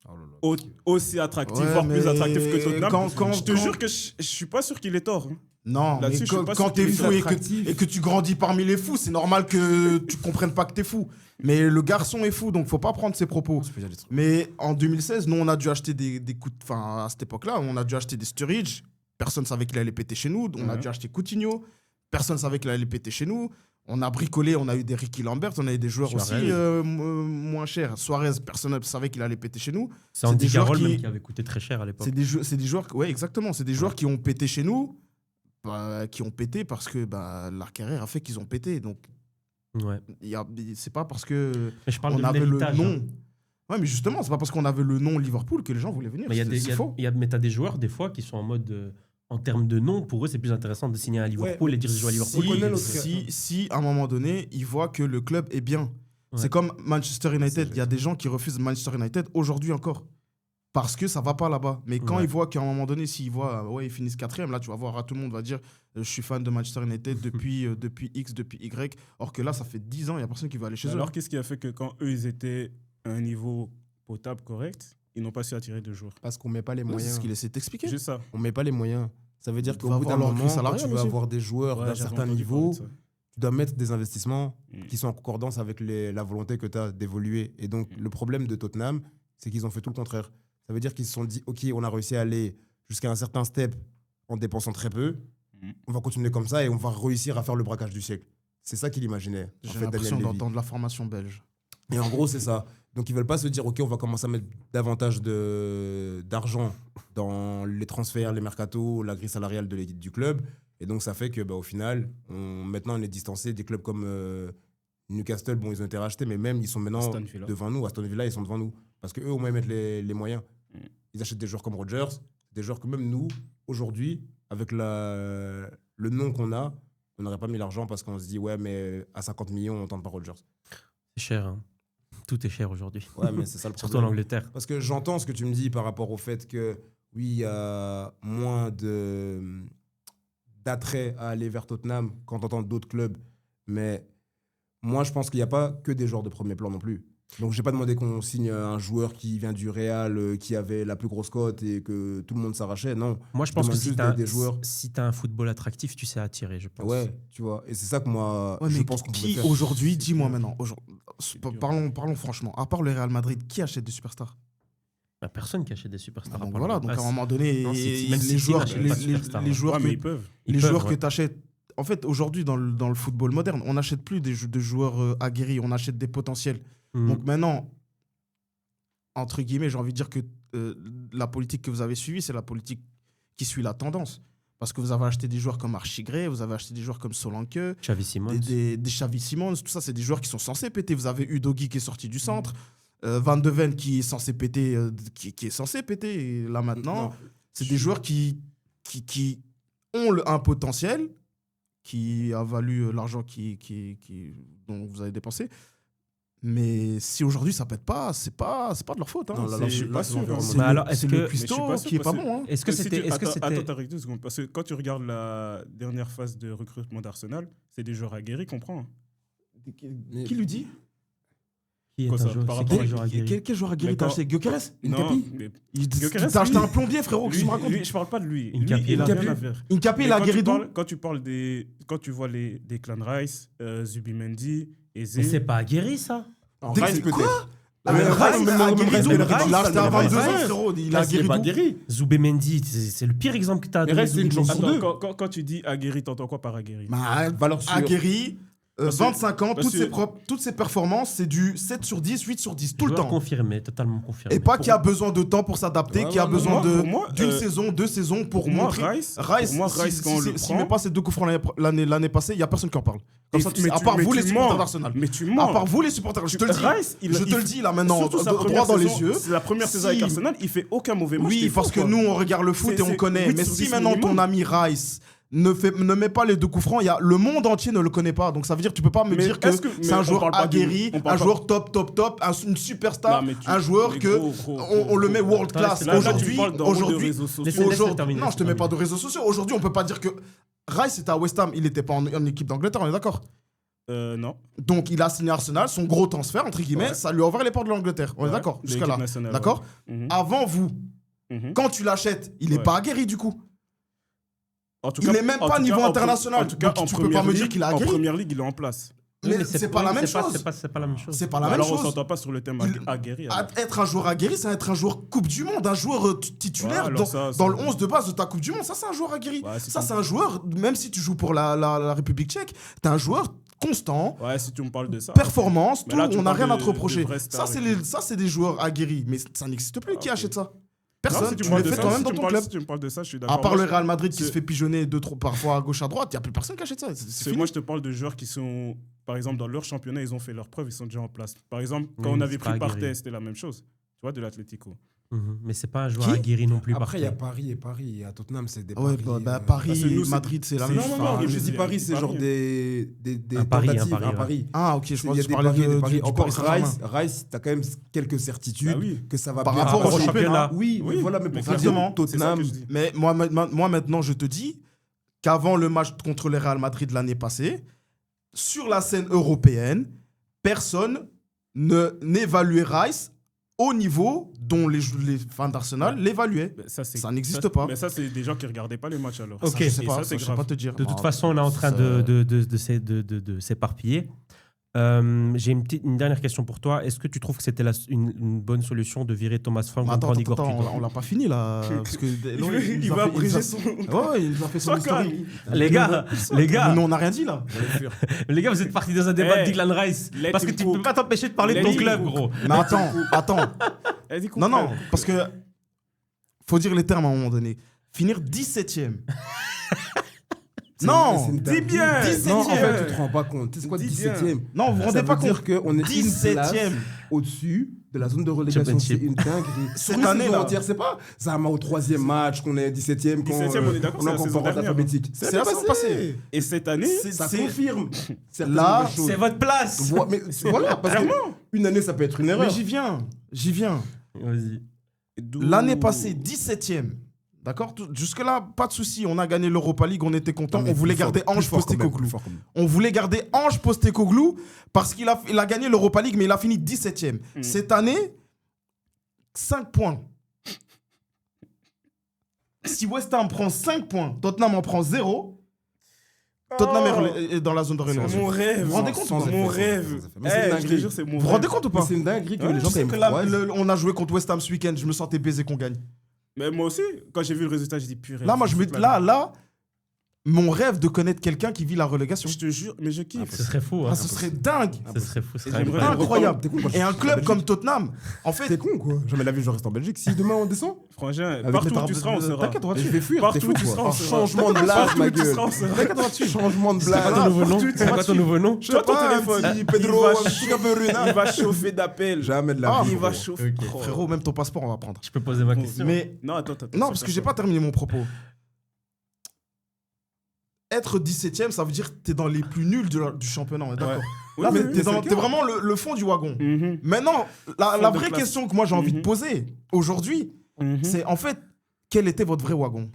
Oh là là. aussi attractif, Ouais, voire plus mais attractif que Tottenham, je te quand- jure que je suis pas sûr qu'il ait tort. hein. Non, mais Là-dessus, je suis quand, pas quand sûr t'es qu'il est fou attractif. et que tu grandis parmi les fous, c'est normal que tu comprennes pas que t'es fou. Mais le garçon est fou, donc faut pas prendre ses propos. Je peux dire des trucs. Mais en 2016, nous, on a dû acheter des coups de... Enfin, à cette époque-là, on a dû acheter des Sturridge. Personne savait qu'il allait péter chez nous. On a Ouais. dû acheter Coutinho. Personne savait qu'il allait péter chez nous. On a bricolé, on a eu des Ricky Lambert, on a eu des joueurs Suarez. aussi moins chers. Suarez, personne ne savait qu'il allait péter chez nous. C'est Andy des joueurs Carroll qui- même qui avait coûté très cher à l'époque. C'est des joueurs, ouais, exactement. C'est des joueurs qui ont pété chez nous, qui ont pété parce que leur carrière a fait qu'ils ont pété. Donc, Ouais. c'est pas parce que Mais je parle on de avait le l'héritage. nom. hein. Ouais, mais justement, c'est pas parce qu'on avait le nom Liverpool que les gens voulaient venir. Mais il y a C'est- des, c'est il y a- faux. il y a- mais t'as des joueurs, des fois, qui sont en mode. En termes de nom, pour eux, c'est plus intéressant de signer à Liverpool et dire je joue à Liverpool. On connaît l'autre- Si, à un moment donné, ils voient que le club est bien. Ouais. C'est comme Manchester United. C'est Il y a des gens qui refusent Manchester United aujourd'hui encore. Parce que ça va pas là-bas. Mais quand Ouais. ils voient qu'à un moment donné, s'ils voient, ouais, ils finissent 4e, là, tu vas voir, tout le monde va dire, je suis fan de Manchester United depuis X, depuis Y. Or que là, ça fait 10 ans, il n'y a personne qui va aller chez eux. Alors, qu'est-ce qui a fait que quand eux, ils étaient à un niveau potable, correct, ils n'ont pas su attirer de joueurs? Parce qu'on met pas les Ouais, c'est moyens. ce qu'il essaie d'expliquer. Juste ça. On met pas les moyens. Ça veut dire Il qu'au va bout d'un avoir leur moment, grille quand salariale tu veux aussi. avoir des joueurs Ouais, d'un j'avais certain entendu parler niveau, de ça. tu dois mettre des investissements Mm. qui sont en concordance avec la volonté que tu as d'évoluer. Et donc, le problème de Tottenham, c'est qu'ils ont fait tout le contraire. Ça veut dire qu'ils se sont dit, OK, on a réussi à aller jusqu'à un certain step en dépensant très peu. Mm. On va continuer comme ça et on va réussir à faire le braquage du siècle. C'est ça qu'il imaginait. en J'ai fait, Daniel l'impression Levy. d'entendre la formation belge. Et en gros, c'est ça. Donc, ils veulent pas se dire, OK, on va commencer à mettre davantage d'argent dans les transferts, les mercatos, la grille salariale du club. Et donc, ça fait que, au final, maintenant, on est distancé des clubs comme Newcastle. Bon, ils ont été rachetés, mais même, ils sont maintenant Aston Villa. devant nous. Aston Villa, ils sont devant nous. Parce qu'eux, au moins, ils mettent les moyens. Ils achètent des joueurs comme Rodgers, des joueurs que même nous, aujourd'hui, avec le nom qu'on a, on n'aurait pas mis l'argent parce qu'on se dit, ouais, mais à 50 millions, on ne tente pas Rodgers. C'est cher. Hein. Tout est cher aujourd'hui. Ouais, mais c'est ça le Surtout en problème. Angleterre. Parce que j'entends ce que tu me dis par rapport au fait que, oui, il y a moins d'attrait à aller vers Tottenham quand on entend d'autres clubs. Mais moi, je pense qu'il n'y a pas que des joueurs de premier plan non plus. Donc, je n'ai pas demandé qu'on signe un joueur qui vient du Real, qui avait la plus grosse cote et que tout le monde s'arrachait. Non. Moi, je pense que demande si juste tu as des joueurs. un football attractif, tu sais attirer, je pense. Ouais, tu vois. Et c'est ça que moi, Ouais, je mais pense qu'on peut qui faire. aujourd'hui, dis-moi maintenant, dur. parlons franchement, à part le Real Madrid, qui achète des superstars? Il n'y a personne qui achète des superstars. Donc à part voilà, le- donc Ah, à un moment donné, non, City- les même City joueurs, n'achète pas de superstars, les hein. joueurs Ouais, que- mais ils peuvent. ils les peuvent, joueurs que ouais. tu achètes. En fait, aujourd'hui, dans le football moderne, on n'achète plus de joueurs aguerris, on achète des potentiels. Mhm. Donc maintenant, entre guillemets, j'ai envie de dire que la politique que vous avez suivie, c'est la politique qui suit la tendance. Parce que vous avez acheté des joueurs comme Archigray, vous avez acheté des joueurs comme Solanke, Xavi Simons. des Xavi Simons, tout ça, c'est des joueurs qui sont censés péter. Vous avez Udogi qui est sorti du centre, Van de Ven qui est censé péter, qui est censé péter. Et là maintenant, Non, c'est des joueurs qui ont un potentiel, qui a valu l'argent dont vous avez dépensé. Mais si aujourd'hui ça pète pas, c'est pas de leur faute. Hein. Non, là, je suis là, pas c'est sûr. l'environnement. C'est Mais le, alors, est-ce c'est que- le Mais je suis cuistot pas sûr qui est pas parce que- bon. Hein. Est-ce que Si c'était. tu- Est-ce que attends, c'était. t'arrêtes 2 secondes. Parce que quand tu regardes la dernière phase de recrutement d'Arsenal, c'est des joueurs aguerris qu'on prend. Mais- Qui lui dit Qui est Quoi, un ça, joueur- par c'est rapport qui à- un joueur aguerri Quel joueur aguerri Mais t'as quand- acheté Gyökeres Incapi Il Gyökeres, t'a acheté lui- un plombier, frérot. Qu'est-ce que tu me racontes Lui, je parle pas de lui. Lui, Incapi, il a Incapi. rien à faire. Incapi, Mais il a quand aguerri tu d'où parles- quand tu vois les Declan Rice, Zubimendi, Eze, Mais c'est pas aguerri, ça. En Dès que Rice, c'est- peut-être. Ah, Mais mais Rice, Rice, même il a Rice, aguerri d'où même Il Rice, l'a acheté à même 22 ans, Rice. frérot. Il a Rice, il est aguerri pas d'où aguerri. Zubemendi, c'est le pire exemple que tu as Mais reste, c'est une chance sur deux. Quand tu dis aguerri, t'entends quoi par aguerri? Bah, Valeur sûre. aguerri, Parce que- 25 ans, parce que- toutes ses performances, c'est du 7 sur 10, 8 sur 10, tout le temps. Confirmé, totalement confirmé. Et pas qui a besoin de temps pour s'adapter, Ouais, qui a ouais, besoin pour moi, d'une saison, 2 saisons pour moi, montrer. Rice, Rice, pour moi, Rice, quand on le s'il met prend- pas ses 2 coups francs l'année passée, il n'y a personne qui en parle. Comme ça, tu sais, Mais à part mais vous, les tu supporters mens. d'Arsenal. Mais tu À mens. part vous, les supporters, je te le dis. Rice, Je te le dis là maintenant, Surtout sa droit première dans les saison, yeux. C'est la première saison avec Si- Arsenal, il fait aucun mauvais match. Oui, t'es parce fou, que quoi. nous, on regarde le foot et on C'est connaît. 8 Mais sur si 10 maintenant ton minimum. ami Rice ne met pas les 2 coups francs, le monde entier ne le connaît pas. Donc ça veut dire que tu peux pas me Mais dire que est-ce que- c'est mais un on joueur parle pas aguerri, on parle un pas- joueur top, une superstar, Non, mais tu- un joueur mais que gros, on le met world Attends, class. là, tu Aujourd'hui, parles d'en haut de réseaux sociaux. Laissez terminer, non, je te mets pas de réseaux sociaux. Aujourd'hui, on peut pas dire que Rice était à West Ham, il n'était pas en équipe d'Angleterre, on est d'accord. Non. Donc il a signé Arsenal, son gros transfert entre guillemets, Ouais. ça lui a ouvert les portes de l'Angleterre. On est Ouais, d'accord de jusqu'à l'équipe là. nationale, D'accord. ouais. Mhm. Avant vous, Mhm. quand tu l'achètes, il est Ouais. pas aguerri du coup. En tout Il cas- est même en pas tout niveau cas, en international. En tout cas, Donc, en tu peux pas première me dire ligue- qu'il a En aguerri. première ligue, il est en place. Oui, Mais c'est pas la même chose. C'est pas la même chose. C'est pas la même Alors, on chose. s'entend pas sur le thème Il- aguerri. alors. Être un joueur aguerri, c'est être un joueur Coupe du Monde, un joueur titulaire Ouais, alors dans, ça, dans ça- le 11 de base de ta Coupe du Monde. Ça, c'est un joueur aguerri. Ouais, c'est Ça, comme- c'est un joueur, même si tu joues pour la République tchèque, t'es un joueur constant, Ouais, si tu me parles de ça. performance, Mais tout, là, tu on n'a parles rien à de- te reprocher. de vrais Ça, stars c'est c'est des joueurs aguerris, mais ça n'existe plus. Qui ok. achète ça? Non, Personne. si Tu parles le de fais ça, toi-même si dans tu me ton parles- club. Si tu me parles de ça, je suis d'accord. À part Moi, le Real Madrid qui c'est- se fait pigeonner parfois à gauche à droite, il n'y a plus personne qui achète ça. C'est C'est fini. moi, je te parle de joueurs qui sont, par exemple, dans leur championnat, ils ont fait leurs preuves, ils sont déjà en place. Par exemple, quand Oui, on mais avait c'est pris pas Partey, aguerri. c'était la même chose. Tu vois, de l'Atlético. Mais c'est pas un joueur Qui aguerri non plus. Après, il y a Partey. Paris et Paris. À Tottenham, c'est des Ouais, paris. bah, parce que Paris, nous, c'est- Madrid, c'est la c'est- même Non, chose. non, non, Enfin, je dis dis Paris, c'est Paris, genre hein. des Un pari, tentatives, un pari, un ouais. pari. Ah, ok, je Il y pense a que tu des parlais paris, des paris. du Encore Paris Saint-Germain. Rice, t'as quand même quelques certitudes Bah oui. que ça va Par bien rapport marcher. au championnat. Oui, Oui, voilà, mais pour mais faire exactement. dire C'est ça Tottenham, que je dis. Mais moi, maintenant, je te dis qu'avant le match contre le Real Madrid l'année passée, sur la scène européenne, personne n'évaluait Rice au niveau dont les fans d'Arsenal l'évaluaient. Ben, ça, Ça n'existe pas. Mais ça, c'est des gens qui regardaient pas les matchs alors. Ok. Ça, je sais Et pas, ça, ça, c'est je sais grave. pas te dire. De toute Ah, façon, on est en train ça- de s'éparpiller. J'ai une dernière question pour toi. Est-ce que tu trouves que c'était une bonne solution de virer Thomas Frank pour prendre Igor Tudor? on l'a pas fini là. Parce que Il va abréger son. Ouais, il nous a fait son Sois historique. Les gars, Nous, on n'a rien dit là. les gars, vous êtes partis dans un débat de Hey, Declan Rice. let Parce que him tu cook. peux pas t'empêcher de parler de Let ton him club, cook. gros. Mais attends. Elle dit qu'on Non, fait. parce que faut dire les termes à un moment donné. Finir 17ème. Non, Dis bien. 17e. Non, en fait, tu te rends pas compte. C'est quoi Dis bien. 17ème? non, vous vous rendez Ça pas veut compte. dire qu'on est 17e. 17ème au-dessus de la zone de relégation. Championship. C'est une dinguerie. Cette Sur une année, saison là. entière, c'est pas Zama au 3e match qu'on est 17ème. 17e, on est d'accord, on c'est est la encore saison en ordre dernière. alphabétique. C'est la saison passée. Et cette année, Ça confirme. certaines Là, nouvelles choses. C'est votre place. Mais voilà, parce qu'une année, ça peut être une erreur. Mais j'y viens. Vas-y. L'année passée, 17ème. D'accord. Jusque-là, pas de souci. On a gagné l'Europa League, on était contents. On voulait garder Ange Postecoglou. On voulait garder Ange Postecoglou parce qu'il a gagné l'Europa League, mais il a fini 17ème. Cette année, 5 points. Si West Ham prend 5 points, Tottenham en prend 0. Tottenham est dans la zone de c'est relégation. mon rêve. Vous vous rendez compte sans ou pas effet, Mon sans rêve. effet. Mais c'est une Je te dinguerie. jure, c'est mon Vous vous rendez rêve. compte ou Mais pas? c'est une dinguerie que Ouais, les gens Tu sais aiment que là, croire. on a joué contre West Ham ce week-end, je me sentais baisé qu'on gagne. Mais moi aussi, quand j'ai vu le résultat, j'ai dit purée. Là, moi, là, mon rêve de connaître quelqu'un qui vit la relégation. Je te jure, mais je kiffe. Ce serait fou. Hein. Ah, ce serait dingue. Ce serait fou. Ce Et serait j'aimerais- incroyable. Incroyable. T'es con, quand Et un je suis club en comme Belgique. Tottenham, en fait, T'es con quoi. Jamais la vie, je reste en Belgique. Si demain on descend, Frangin, Avec partout les où tu seras, on sera. T'inquiète, on va je dessus. vais fuir. Partout T'es où fou, tu quoi. seras, on Oh, sera. changement de blague, Partout ma où tu gueule. seras, on sera. T'inquiète, on va dessus. Changement de C'est quoi ton blague. nouveau nom? C'est quoi ton nouveau nom? Tu vois ton téléphone. Un petit Pedro, Il un va petit Cameroun. Il va chauffer d'appel. Jamais de la Ah, vie. Il va frérot. chauffer. Ok. Oh. Frérot, même ton passeport, on va prendre. Je peux poser ma question. Mais Non, attends. non, parce que j'ai pas terminé mon propos. Être 17ème, ça veut dire que t'es dans les plus nuls du championnat, on est d'accord. Oui, Là, mais t'es c'est clair. vraiment le fond du wagon. Mhm. Maintenant, la Fond de vraie classe. question que moi j'ai envie de Mhm. poser aujourd'hui, Mhm. c'est en fait, quel était votre vrai wagon?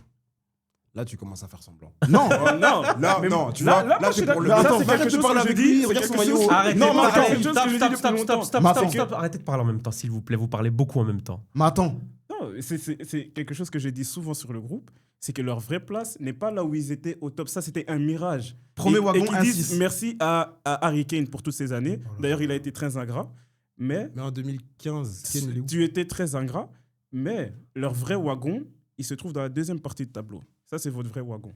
Là, tu commences à faire semblant. Non. Oh, non, Là, mais non, tu là, vois, là, là, je suis c'est pour le. d'accord. Attends, Ça, c'est arrête quelque de chose parler que je avec dis, lui, c'est regarde son quelque maillot. chose- Arrêtez, Non, mais attends, arrêtez, quelque chose que je dis depuis longtemps. Mais attends. stop. Arrêtez de parler en même temps, s'il vous plaît. Vous parlez beaucoup en même temps. Mais attends, Non, c'est quelque chose que je dis souvent sur le groupe, c'est que leur vraie place n'est pas là où ils étaient au top. Ça, c'était un mirage. Premier Et wagon, qu'ils 1-6. disent merci à Harry Kane pour toutes ces années. D'ailleurs, il a été très ingrat. Mais Mais en 2015, Ken, il est où? tu étais très ingrat. Mais leur vrai wagon, il se trouve dans la deuxième partie du tableau. Ça, c'est votre vrai wagon.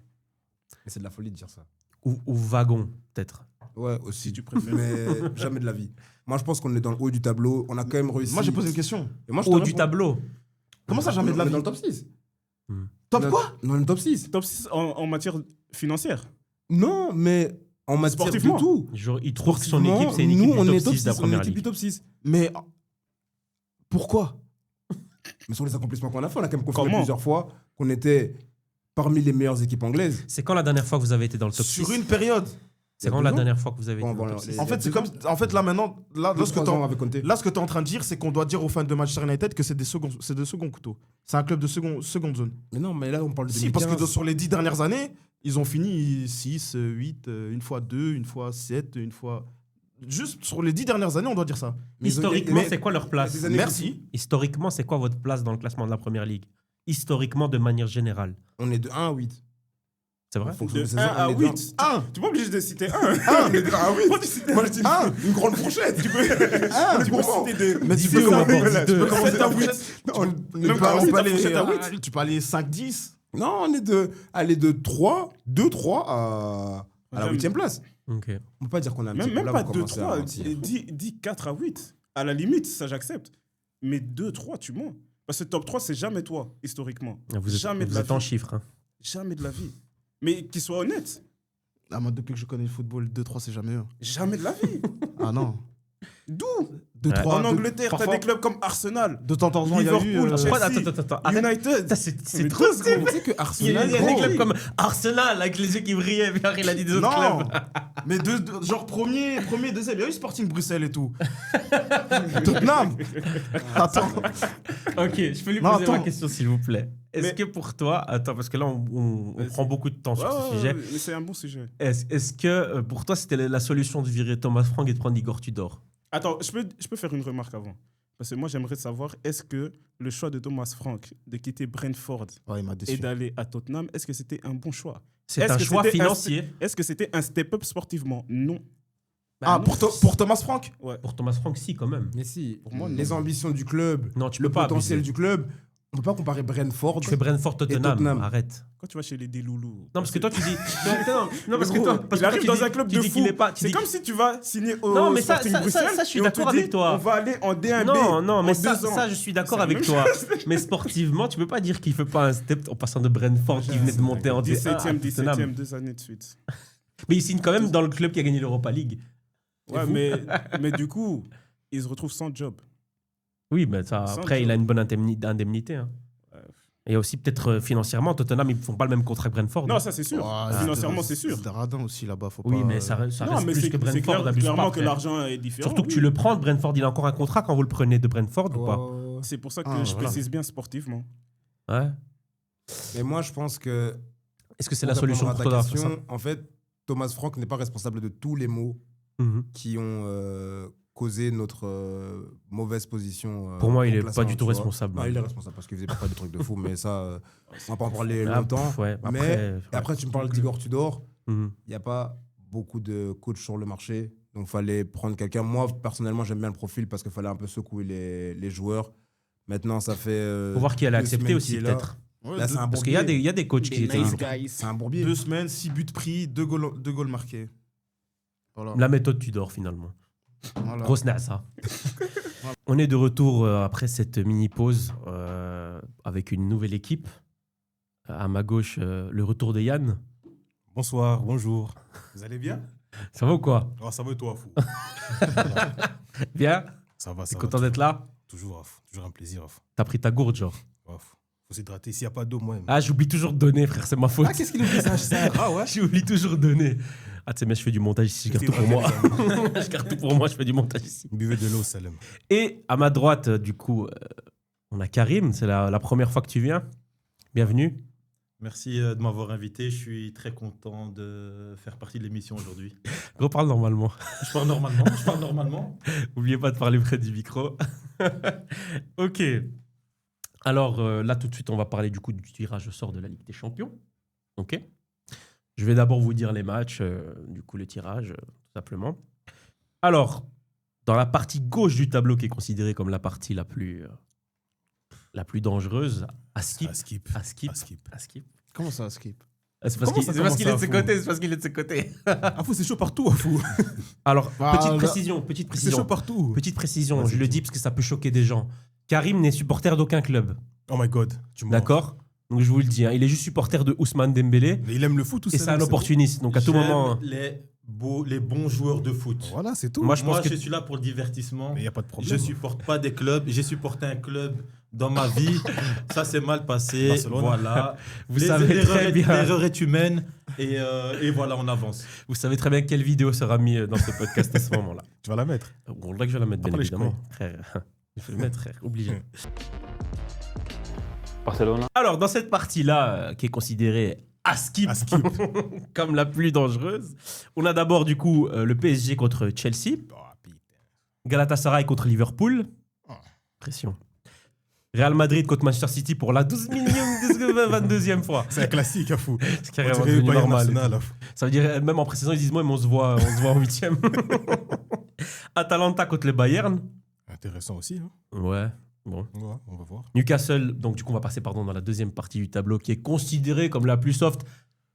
Mais c'est de la folie de dire ça. Ou wagon, peut-être. Ouais, Si aussi. tu préfères. Mais jamais de la vie. Moi, je pense qu'on est dans le haut du tableau. On a quand même réussi. moi j'ai posé une question. Et moi, je te Haut du réponds. tableau. Comment ça, jamais de la On est vie? dans le top 6. Top quoi? Dans le top 6. Top 6 en matière financière. Non, mais en matière de Sportivement. tout. Genre, il trouve que son Sportivement, équipe, c'est une équipe nous, on du est top top 6 de la 6. On est première équipe du ligue. top 6. Mais pourquoi? Mais sur les accomplissements qu'on a fait, on a quand même confirmé Comment plusieurs fois qu'on était parmi les meilleures équipes anglaises. C'est quand la dernière fois que vous avez été dans le top 6? Sur une période. C'est quand la dernière fois que vous avez été dans le top 6? En fait, c'est comme. En fait, là maintenant, là, ce que tu es en train de dire, c'est qu'on doit dire aux fans de Manchester United que c'est des seconds couteaux. C'est un club de seconde zone. Mais non, mais là, on parle de 2015. Si, parce que sur les 10 dernières années, ils ont fini 6, 8, une fois 2, une fois 7, une fois. Juste sur les 10 dernières années, on doit dire ça. Mais Historiquement, mais- c'est quoi leur place? Des années- Merci. Historiquement, c'est quoi votre place dans le classement de la première ligue? Historiquement, de manière générale. On est de 1 à 8. C'est vrai? En fonction De des saisons, 1 à on est de 8. 1, Tu n'es pas obligé de citer 1. On est de 1 à 8. Moi, je dis 1. une grande fourchette. Tu peux. Tu peux citer 2. Mais tu Dis-deux, peux on va commencer- dire tu peux dis-deux. commencer ta Sept à huit. fourchette. On Tu est peux pas- on commencer peut ta aller- fourchette à tu peux aller 5-10. Non, on est de. Allez, de 3, 2-3 à la 8e place. Ok. On peut pas dire qu'on a un petit Même peu là, pas vous commencez à 2-3. mentir. Dis 4 à 8. À la limite, ça j'accepte. Mais 2-3, tu mens. Parce que top 3, c'est jamais toi, historiquement. Vous êtes, Jamais de vous la êtes en vie. chiffres. Hein. Jamais de la vie. Mais qu'il soit honnête. Ah, moi, depuis que je connais le football, 2-3, c'est jamais eux. Jamais de la vie. Ah non. D'où 2-3. En Angleterre, t'as des clubs comme Arsenal, De temps en temps, il y a eu. Liverpool, Chelsea. Attends. Arrête. United. Ça, c'est Mais trop deux stylé. secondes. Tu sais que Il y a Arsenal. des gros, clubs comme Arsenal avec les yeux qui brillaient, puis après, il a dit des autres Non, clubs. mais genre premier, deuxième. Il y a eu Sporting Bruxelles et tout. Tottenham. Attends. Ok, je peux lui Non, poser ma attends. question, s'il vous plaît. Est-ce Mais- que pour toi, attends, parce que là, on prend beaucoup de temps sur ce sujet. Mais c'est un bon sujet. Est-ce que pour toi, c'était la solution de virer Thomas Frank et de prendre Igor Tudor? Attends, je peux faire une remarque avant. Parce que moi, j'aimerais savoir, est-ce que le choix de Thomas Frank de quitter Brentford Ouais, il m'a et déçu. d'aller à Tottenham, est-ce que c'était un bon choix? C'est Est-ce un que choix c'était financier. Est-ce que c'était un step-up sportivement? Non. Ah, pour Thomas Frank? Pour Thomas Frank, si, quand même. Mais si, Pour moi, les ambitions du club, Non, tu le peux pas potentiel abuser. du club, on peut pas comparer Brentford. Tu fais Brentford Tottenham, Tottenham. arrête. Quand tu vas chez les Déloulous. Non, parce que toi, tu dis. Non, parce que Gros, toi, parce il que arrive tu dans dis- un club tu de dis fou. qu'il est pas. tu C'est dis- comme si tu vas signer au Non, mais ça, Sporting ça, Bruxelles. ça, je suis et on te d'accord dit, avec toi. On va aller en D1B. Non, mais en ça, 2 ans. ça, je suis d'accord C'est la avec même toi. chose. Mais sportivement, tu peux pas dire qu'il fait pas un step en passant de Brentford qui venait de monter en D1 à 17ème, Tottenham. 17ème, 2 années de suite. Mais il signe quand même dans le club qui a gagné l'Europa League. Ouais, mais du coup, il se retrouve sans job. Oui, mais ça, Sans après, job. il a une bonne indemnité. Hein. Et aussi, peut-être financièrement, Tottenham, ils font pas le même contrat que Brentford. Non, ça c'est sûr. Ouais, Financièrement, c'est sûr. C'est radin aussi là-bas. Faut Oui, pas... mais ça reste Non, mais plus c'est que Brentford. abuse clairement pas, que frère. l'argent est différent. Surtout que oui. tu le prends de Brentford, il a encore un contrat quand vous le prenez de Brentford ou pas C'est pour ça que Ah, je voilà. précise bien sportivement. Ouais. Mais moi, je pense que. Est-ce que c'est pour la solution répondre pour à ta toi question, en fait, Thomas Frank n'est pas responsable de tous les maux Mhm. qui ont causé notre mauvaise position. Pour moi, il au est pas classement, du tout tu vois. responsable. Non, il est responsable parce qu'il faisait pas des trucs de fou, mais ça, on va pas en parler Ah, longtemps. pff, ouais, Mais après, et après, tu me parles d'Igor Tudor. Mhm. Il n'y a pas beaucoup de coachs sur le marché, donc il fallait prendre quelqu'un. Moi, personnellement, j'aime bien le profil parce qu'il fallait un peu secouer les joueurs. Maintenant, ça fait. Faut voir qui allait 2 accepter semaines aussi, qu'il est là. peut-être. Ouais, Là, c'est un Parce qu'il y a bourbier. des coachs qui étaient. C'est un bourbier. 2 semaines, 6 buts pris, 2 goals marqués. Voilà. La méthode Tudor, finalement. Voilà. Grosse ça. On est de retour après cette mini-pause avec une nouvelle équipe. À ma gauche, le retour de Yann. Bonsoir, bonjour. Vous allez bien? Ça va ou quoi? Oh, ça va et toi, fou? Bien? Ça va, T'es ça va. content d'être là? Toujours, fou. Toujours un plaisir, fou. T'as pris ta gourde, genre. Ouais, fou. Faut s'hydrater. S'il n'y a pas d'eau, moi. Ah, j'oublie toujours de donner, frère, c'est ma faute. Ah, qu'est-ce qu'il oublie ça? Ah ouais? J'oublie toujours de donner. Ah, tu sais, mais je fais du montage ici, je garde tout pour moi. Je garde tout pour moi, je fais du montage ici. Buvez de l'eau, Salem. Et à ma droite, du coup, on a Karim. C'est la première fois que tu viens. Bienvenue. Merci de m'avoir invité. Je suis très content de faire partie de l'émission aujourd'hui. Reparle normalement. Je parle normalement. Je parle normalement. N'oubliez pas de parler près du micro. Ok. Alors là, tout de suite, on va parler du coup du tirage au sort de la Ligue des Champions. Ok. Je vais d'abord vous dire les matchs, du coup le tirage, tout simplement. Alors, dans la partie gauche du tableau, qui est considérée comme la partie la plus dangereuse, Askip. Ah, skip. Askip. Ah, skip. Askip. Comment ça, Skip? C'est parce Comment qu'il ça c'est parce qu'il est de commence ses à côtés. fou C'est parce qu'il est de ses côtés. Ah, fou, c'est chaud partout, fou. Alors, Bah, petite là- précision, petite C'est précision. chaud partout. Petite précision, Vas-y, je le dis parce que ça peut choquer des gens. Karim n'est supporter d'aucun club, Oh my god. Tu mens. d'accord? Donc je vous le dis, hein, il est juste supporter de Ousmane Dembélé Mais il aime le foot, tout et ça. c'est un opportuniste. Donc à tout J'aime moment, les bons joueurs de foot. Voilà, c'est tout. moi je pense Moi, que je suis là pour le divertissement. Mais il n'y a pas de problème. Je supporte pas des clubs. J'ai supporté un club dans ma vie. Ça s'est mal passé. Barcelone. Voilà. vous savez très bien, L'erreur est humaine. Et voilà, on avance. vous savez très bien quelle vidéo sera mise dans ce podcast à ce moment-là. Tu vas la mettre. Bon, là que je vais la mettre, bien Après les évidemment, frère. Il faut le mettre, frère, obligé. Barcelone. Alors dans cette partie-là, qui est considérée à skip, À skip. comme la plus dangereuse, on a d'abord du coup le PSG contre Chelsea. Oh, putain. Galatasaray contre Liverpool. Pression. Real Madrid contre Manchester City pour la 12 millième, 22e fois. C'est un classique, fou. C'est On carrément dirait le devenu Bayern normal. National, là, fou. Ça veut dire, même en pré-saison, ils disent, moi, mais on se voit en 8e. Atalanta contre le Bayern. Intéressant aussi, hein. Ouais, bon. Ouais, on va voir. Newcastle, donc du coup, on va passer dans la deuxième partie du tableau qui est considérée comme la plus soft.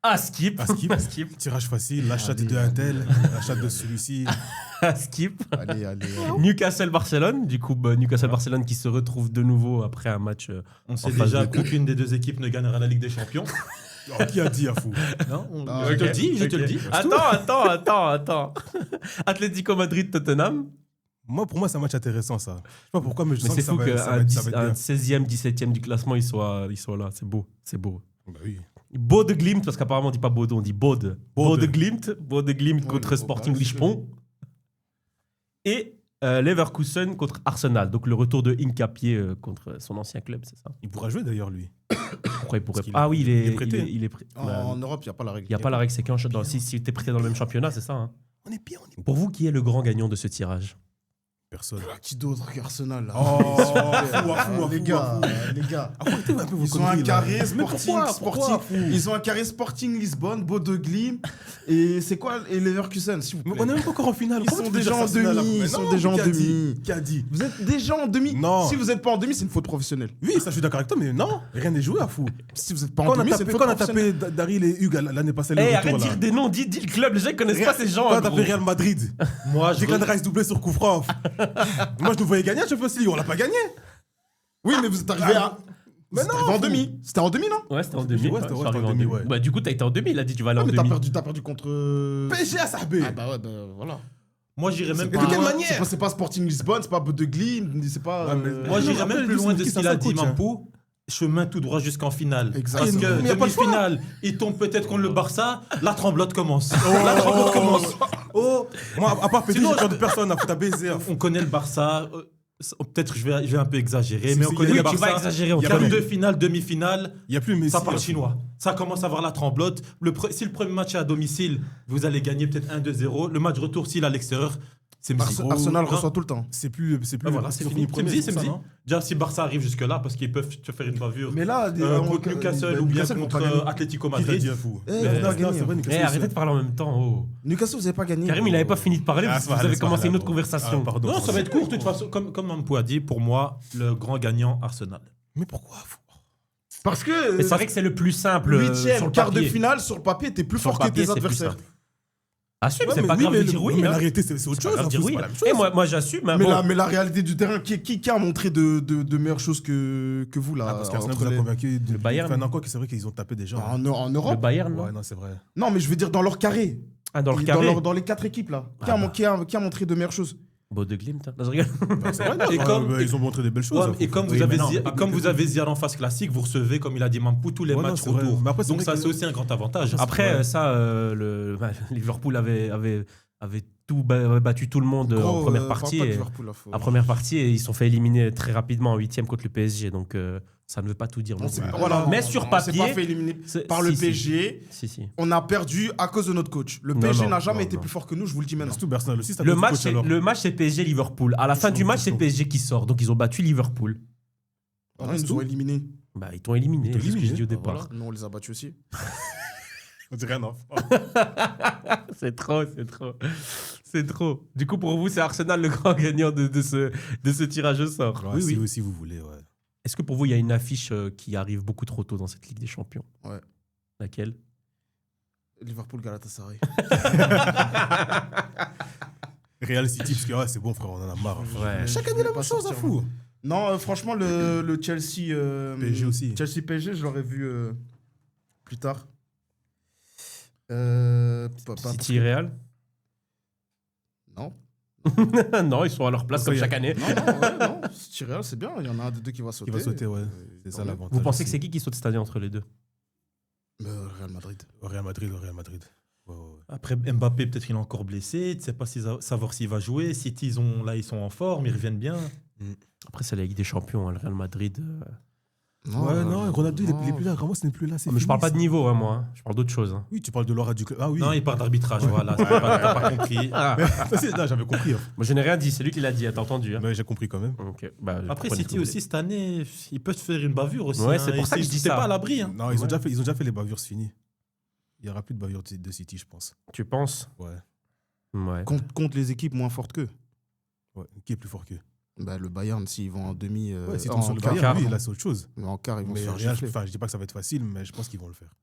À skip. À skip. À skip. Tirage facile, l'achat Allez, de un tel, l'achat de celui-ci. À skip. Allez, allez. Newcastle-Barcelone. Du coup, Newcastle-Barcelone qui se retrouve de nouveau après un match. On sait En phase déjà de- qu'aucune des deux équipes ne gagnera la Ligue des Champions. Oh, qui a dit, à fou? Non, Ah, je te ok. le dis, je te le dis. Attends. Atlético Madrid-Tottenham. Pour moi, c'est un match intéressant, ça. Je sais pas pourquoi, mais je Mais sens c'est que ça fou va, ça va qu'un être, ça va être bien. 16e, 17e du classement, il soit là. C'est beau. Bah oui. Bode Glimt, parce qu'apparemment on dit pas Bodo, on dit Bode. Bode Glimt Ouais, contre il faut Sporting pas Lispon. Et Leverkusen contre Arsenal. Donc le retour de Hincapié contre son ancien club, c'est ça? Il pourra jouer d'ailleurs, lui. Pourquoi il pourrait qu'il Ah est- oui, il est prêté. il est prêt. En Europe, il n'y a pas la règle. Il n'y a pas la règle, c'est qu'un si tu es prêté dans le même championnat, c'est ça. Hein. On est bien, Pour vous, qui est le grand gagnant de ce tirage? Personne. Qui d'autre qu'Arsenal là Oh, les gars, Arrêtez un peu vos ils ont un conneries, là. carré Mais Sporting, pourquoi, ils ont un carré Sporting Lisbonne, Bodo Glimt et c'est quoi et Leverkusen s'il vous Mais plaît. on n'est même pas encore en finale. Ils Comment sont tu peux déjà dire en ça, Arsenal, demi, là ils sont Non, déjà en qui a dit demi. Qui a dit Vous êtes déjà en demi. Non. Si vous n'êtes pas en demi, c'est une faute professionnelle. Oui, ça, je suis d'accord avec toi, mais non, rien n'est joué à fou. Si vous n'êtes pas en Quand on demi, a c'est une tapé, faute quand on a professionnelle. tapé Daryl et Hugues l'année passée, le Eh, retour, arrête de là. dire des noms, dis le club, les gens ils connaissent pas ces gens. Quand on a hein, tapé gros. Real Madrid, Moi, je Declan Rice doublé sur coup franc. Moi, je nous voyais gagner à Champions League, on l'a pas gagné. Oui, mais vous êtes arrivé à. Mais Vous êtes non, arrivé en fou. demi. C'était en demi, non Ouais, c'était en demi. Ouais, c'était je suis en arrivé demi, ouais. Bah, du coup, t'as été en demi, il a dit tu vas aller Ah, en mais demi. t'as perdu contre. PSG à Sahbé. Ah bah ouais, bah voilà. moi, j'irais même Et de plus quelle loin. manière C'est pas Sporting Lisbonne, c'est pas Bodo Glimt, c'est pas. Ouais, mais- Moi, Non, j'irais après, même plus lui, loin c'est de qui, ce ça, qu'il a c'est un dit, coach, hein. Mampo. Chemin tout droit jusqu'en finale. Exactement. Parce que Mais y a pas le choix. demi-finale, il tombe peut-être contre le Barça, la tremblote commence. La tremblote commence. Oh, Moi, à part PSG, Sinon, j'ai peur de personne à foutre à baiser. on connaît le Barça. Peut-être je vais un peu exagérer, Si, mais si, on connaît oui, le tu vas Barça. exagérer, on y a Quart plus. de finale, demi-finale, Il n'y a plus Messi. ça parle là. chinois. Ça commence à avoir la tremblote. Si le premier match est à domicile, vous allez gagner peut-être 1-2-0. Le match retour, s'il est à l'extérieur, c'est Mzi. Arsenal Hein reçoit tout le temps. C'est plus. Ah, voilà, c'est fini. premier, C'est ça, Mzi. non Déjà, si Barça arrive jusque-là, parce qu'ils peuvent te faire une bavure Mais là, contre Newcastle ou bien contre Atlético Qui t'a dit Madrid. à fou Eh, vous avez pas gagné. Eh, arrêtez de parler en même temps. Oh. Newcastle, vous n'avez pas gagné. Karim, il n'avait pas fini de parler Ah, parce que c'est vous vrai, avez c'est commencé vrai, une autre bon. conversation. Ah, pardon. Non, ça va être court de toute façon. Comme Mampo a dit, pour moi, le grand gagnant, Arsenal. Mais pourquoi fou Parce que. Mais c'est vrai que c'est le plus simple. sur Huitième, le quart de papier. finale, sur le papier, t'es plus Sur fort le que papier, tes c'est plus adversaires. simple. Assume, Ouais, c'est mais pas oui, grave mais de dire oui. mais hein. la réalité, c'est autre C'est pas chose. grave de dire c'est oui. pas la même Et chose. moi j'assume. Mais Mais, bon. mais la réalité du terrain, qui a montré de meilleures choses que vous là Ah, parce qu'Arsenal entre vous a les- convaincu. Le Bayern. Enfin, non, quoi que c'est vrai qu'ils ont tapé déjà. en Le Europe. Bayern, non Ouais, non, c'est vrai. Non, mais je veux dire dans leur carré. Ah, dans le carré. Dans les 4 équipes là. Ah bah. Qui a montré de meilleures choses. Beau de Glimt. hein. Non, je rigole. C'est vrai, Et comme- ils ont montré des belles choses. Ouais, hein, et comme faut- vous avez mais non, Zia- pas comme mieux vous que avez Zia en phase classique, vous recevez, comme il a dit Mampo, tous les Ouais, non, matchs c'est vrai. retour. Mais après, c'est Donc vrai ça, que- c'est aussi un grand avantage. Après, ça, Liverpool avait battu tout le monde en première partie. En première partie, et ils se sont fait éliminer très rapidement en huitième contre le PSG. Donc, ça ne veut pas tout dire. non plus. Voilà. Mais sur On s'est papier, pas fait éliminer c'est- par le si, si. PSG. Si. On a perdu à cause de notre coach. Le Non, PSG non, n'a jamais non, été non. plus fort que nous, je vous le dis maintenant. Surtout Arsenal aussi, ça Le peut être match, coach, c'est, alors. le match, c'est PSG-Liverpool. À la fin du match, c'est chaud. PSG qui sort. Donc, ils ont battu Liverpool. Ah, ils nous ont éliminés. Bah, ils t'ont éliminé. Ils t'ont C'est ce que j'ai éliminé. dit au Bah, départ. voilà. Nous, on les a battus aussi. On dirait non. C'est trop. C'est trop. Du coup, pour vous, c'est Arsenal le grand gagnant de ce tirage au sort. Ouais, si vous voulez, ouais. Est-ce que pour vous, il y a une affiche qui arrive beaucoup trop tôt dans cette Ligue des Champions? Ouais. Laquelle? Liverpool, Galatasaray. Real City, parce que ouais, c'est bon, frère, on en a marre. Ouais. Chaque année, la même chose, à fou. Non, franchement, le Chelsea. PSG aussi. Chelsea PSG, je l'aurais vu plus tard. City Real? Non. Non, ils sont à leur place comme chaque année. Non. City Real, c'est bien. Il y en a un des deux qui va sauter. Il va sauter, ouais. C'est ça quand même. l'avantage. Vous pensez que aussi. c'est qui saute cette année entre les deux? Real Madrid. Au Real Madrid. Ouais. Après, Mbappé, peut-être il est encore blessé. Tu ne sais pas savoir s'il va jouer. City, ils sont en forme, ils reviennent bien. Après, c'est la Ligue des Champions, hein, le Real Madrid. Non, Ronaldo, il est plus là. Ramos n'est plus là. Mais je parle pas de niveau, hein, moi. Je parle d'autre chose. hein. Oui, tu parles de l'aura du club. Ah oui. Non, il part d'arbitrage, voilà. T'as pas compris. Non, j'avais compris. Hein. Moi, je n'ai rien dit. C'est lui qui l'a dit. T'as entendu? Hein. Mais j'ai compris quand même. Ok. Bah, Après, comprenez ce City que vous aussi, cette année, ils peuvent faire une bavure aussi. Ouais, hein. c'est pour Et ça que je dis c'est ça. pas à l'abri. Hein. Non, ils ont déjà fait les bavures, c'est fini. Il n'y aura plus de bavures de City, je pense. voulez. Tu penses? Ouais. Ouais. Contre les équipes moins fortes qu'eux. Ouais. Qui est plus fort qu'eux? Bah, le Bayern, s'ils vont en demi. Ouais, s'ils en tombent sur le quart, Bayern, oui, là, c'est autre chose. mais en quart, ils vont Mais se faire Real, gifler. enfin, je dis pas que ça va être facile, mais je pense qu'ils vont le faire.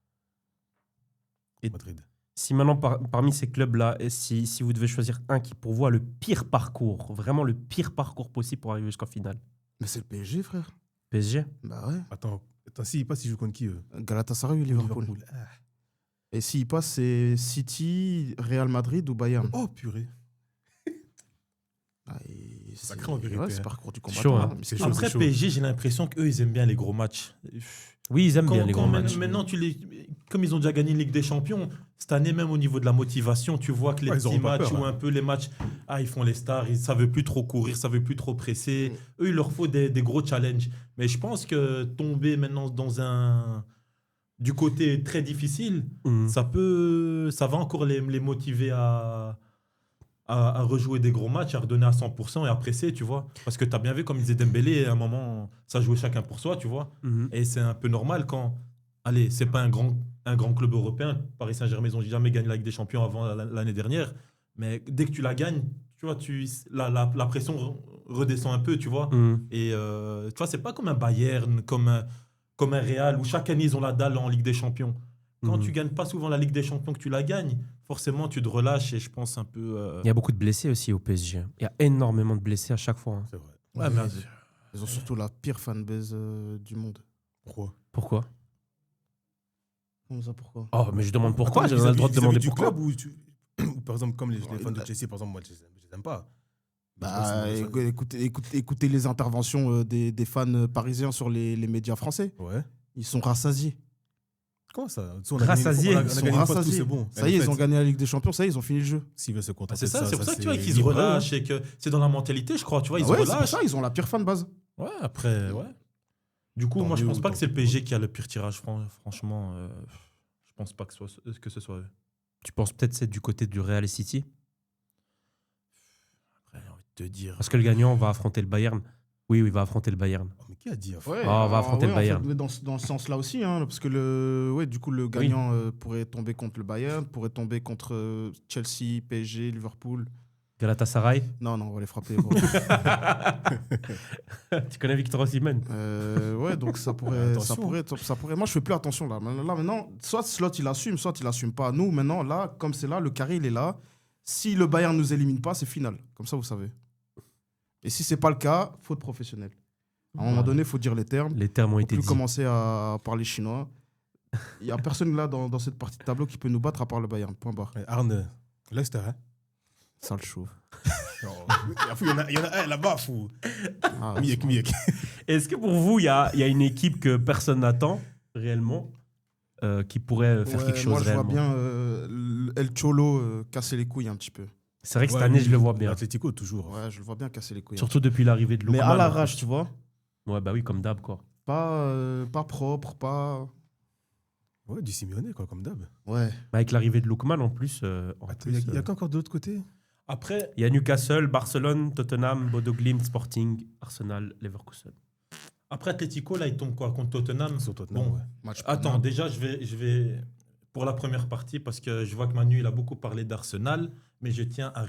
Et- Madrid. Si maintenant, parmi ces clubs-là, si vous devez choisir un qui, pour vous, a le pire parcours, vraiment le pire parcours possible pour arriver jusqu'en finale, Mais c'est le PSG, frère. PSG? Bah ouais. Attends, s'ils passent, ils jouent contre qui eux? Galatasaray ou Liverpool. Et s'ils passent, c'est City, Real Madrid ou Bayern. Oh purée. Ah, et c'est- Sacré en vérité, ouais, c'est hein. parcours du Chaud, combattant. hein. hein. Mais C'est c'est chaud. Après, PSG, j'ai l'impression qu'eux, ils aiment bien les gros matchs. Oui, ils aiment bien les grands matchs. Maintenant, comme ils ont déjà gagné une Ligue des Champions, cette année même au niveau de la motivation, tu vois que les Ouais, ils petits auront pas matchs peur, ou hein. un peu les matchs, ils font les stars, ils ne savent plus trop courir, ils ne savent plus trop presser. Eux, il leur faut des gros challenges. Mais je pense que tomber maintenant du côté très difficile, Mhm. ça va encore les motiver à à rejouer des gros matchs, à redonner à 100% et à presser, tu vois. Parce que tu as bien vu, comme disait Dembélé, à un moment, ça jouait chacun pour soi, tu vois. Et c'est un peu normal quand... Allez, c'est pas un grand club européen. Paris Saint-Germain, ils n'ont jamais gagné la Ligue des Champions avant l'année dernière. Mais dès que tu la gagnes, tu vois, la pression redescend un peu, tu vois. Et tu vois, c'est pas comme un Bayern, comme un Real, où chaque année, ils ont la dalle en Ligue des Champions. Quand tu gagnes pas souvent la Ligue des Champions, que tu la gagnes, forcément, tu te relâches et je pense un peu... Il y a beaucoup de blessés aussi au PSG. Il y a énormément de blessés à chaque fois. Hein. C'est vrai. Ouais, mais... Ils ont surtout la pire fanbase du monde. Pourquoi? Pourquoi? Comment ça, pourquoi? Oh, mais je demande pourquoi. Attends, J'ai le droit de demander du pourquoi. club ou par exemple, comme les fans de Chelsea, par exemple, moi, je les aime pas. Bah, Mais écoutez les interventions des fans parisiens sur les médias français. Ouais. Ils sont rassasiés. Comment ça? Rassasiés. Ils sont rassasiés. C'est bon. Ça y est, ils ont gagné la Ligue des Champions. Ça y est, ils ont fini le jeu. S'ils veulent se Ah, contenter c'est de ça, c'est pour ça que tu vois qu'ils se libre, relâchent et que c'est dans la mentalité, je crois. Tu vois, ils se Ouais, c'est pour relâchent. ça, ils ont la pire fanbase. Ouais, après, ouais. Du coup, Tant moi, je mieux, pense pas tant que c'est le pis. PSG qui a le pire tirage, franchement. Je pense pas que ce soit eux. Tu penses peut-être que c'est du côté du Real et City? Après, j'ai envie de te dire. Parce que le gagnant va affronter le Bayern. Oui, il va affronter le Bayern. Oh, mais qui a dit? Ouais, on va affronter le en fait, Bayern. mais dans ce sens-là aussi, hein, parce que du coup, le gagnant pourrait tomber contre le Bayern, pourrait tomber contre Chelsea, PSG, Liverpool. Galatasaray. Non, on va les frapper. Bon. Tu connais Victor Osimhen? Ouais, donc ça pourrait. Attention. Moi, je fais plus attention là. Là, maintenant, soit Slot il assume, soit il assume pas. Nous, maintenant, là, comme c'est là, le carré il est là. Si le Bayern nous élimine pas, c'est final. Comme ça, vous savez. Et si c'est pas le cas, faute professionnelle. À un moment donné, il faut dire les termes. Les termes ont Faut été plus dits. commencer à parler chinois. Il y a personne là dans cette partie de tableau qui peut nous battre à part le Bayern. Point barre. Arne, Leicester, hein? Sale chauve. Il y en a un là-bas, fou. Ah, Miek. Est-ce que pour vous, il y a une équipe que personne n'attend réellement qui pourrait faire quelque chose moi, je réellement? vois bien El Cholo casser les couilles un petit peu. C'est vrai que cette année, je le vois bien. L'Atlético, toujours. Ouais, je le vois bien casser les couilles. Surtout depuis l'arrivée de Mais Lookman. à l'arrache, tu vois. Ouais, bah oui, comme d'hab, quoi. Pas propre, pas. Ouais, du Simeone, quoi, comme d'hab. Ouais. Bah, avec l'arrivée de Lookman, en plus. Il y a qu'encore de l'autre côté. Après, Il y a Newcastle, Barcelone, Tottenham, Bodo Glimt, Sporting, Arsenal, Leverkusen. après Atletico, là, il tombe quoi contre Tottenham? Sur Tottenham, Bon, ouais. Match attends, prenable. déjà, je vais pour la première partie parce que je vois que Manu, il a beaucoup parlé d'Arsenal, mais je tiens à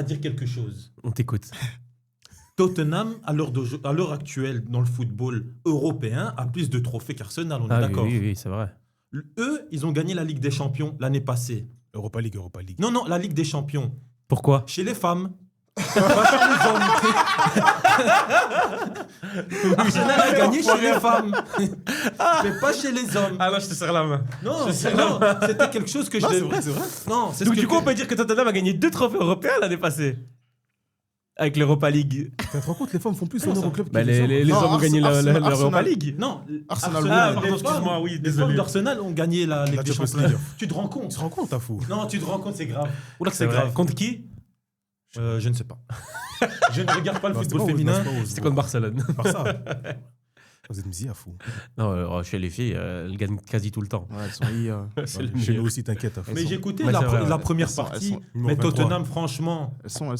dire quelque chose. On t'écoute. Tottenham, à l'heure actuelle, dans le football européen, a plus de trophées qu'Arsenal, on est Ah, d'accord. oui, c'est vrai. Eux, ils ont gagné la Ligue des Champions l'année passée. Europa League. Non, la Ligue des Champions. Pourquoi? Chez les femmes. Pas chez les hommes. Arsenal a gagné chez les femmes. Mais pas chez les hommes. Ah non, je te serre la main. Non, Je sais non, c'était quelque chose que je... C'est vrai. Non, c'est Donc, ce du que... coup, on peut dire que Tottenham a gagné 2 trophées européens l'année passée. Avec l'Europa League. Tu te rends compte, les femmes font plus Non, honneur ça- au club Bah, que les hommes. les Non, hommes ont gagné Arsenal- l'Europa League. Non, Arsenal, Ah, les pardon, femmes- excuse-moi, oui, les désolé. femmes d'Arsenal ont gagné la Ligue La des Champions Champions. League. Tu te rends Tu compte? te rends compte, t'as fou. Non, tu te rends compte, c'est grave. Oula, que C'est c'est vrai. grave. Contre qui? Je ne sais pas. Je ne regarde pas le Non, football c'était pas féminin. Wolves, C'était contre Barcelone. Par ça. Vous êtes misé à fou. Non, chez les filles, elles gagnent quasi tout le temps. Ouais, elles sont C'est le Chez nous meilleur. aussi, t'inquiète. à fou. Mais j'ai écouté Ouais, la, c'est vrai, la ouais. première Elles sont- partie. Numéro Mais 23. Tottenham, franchement, Elles sont.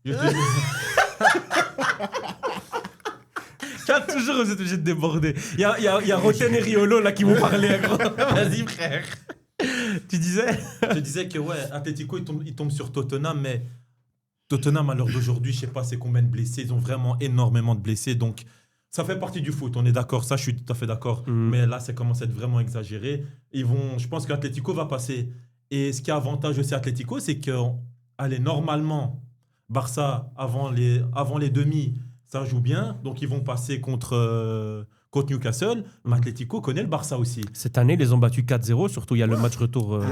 je te dis- Toujours, vous êtes obligés de déborder. Il y a Roten et Riolo là qui vont parler. Gros. Vas-y, frère. Tu disais? je disais que ouais, Atletico, il tombe sur Tottenham, mais Tottenham, à l'heure d'aujourd'hui, je sais pas c'est combien de blessés. Ils ont vraiment énormément de blessés. Donc, ça fait partie du foot, on est d'accord. Ça, je suis tout à fait d'accord. Mais là, ça commence à être vraiment exagéré. Je pense qu'Atletico va passer. Et ce qui est avantage aussi à Atletico, c'est que, allez, normalement, Barça, avant les demi, ça joue bien. Donc, ils vont passer contre Newcastle. Mais Atletico connaît le Barça aussi. Cette année, ils les ont battus 4-0. Surtout, il y a le match retour. Il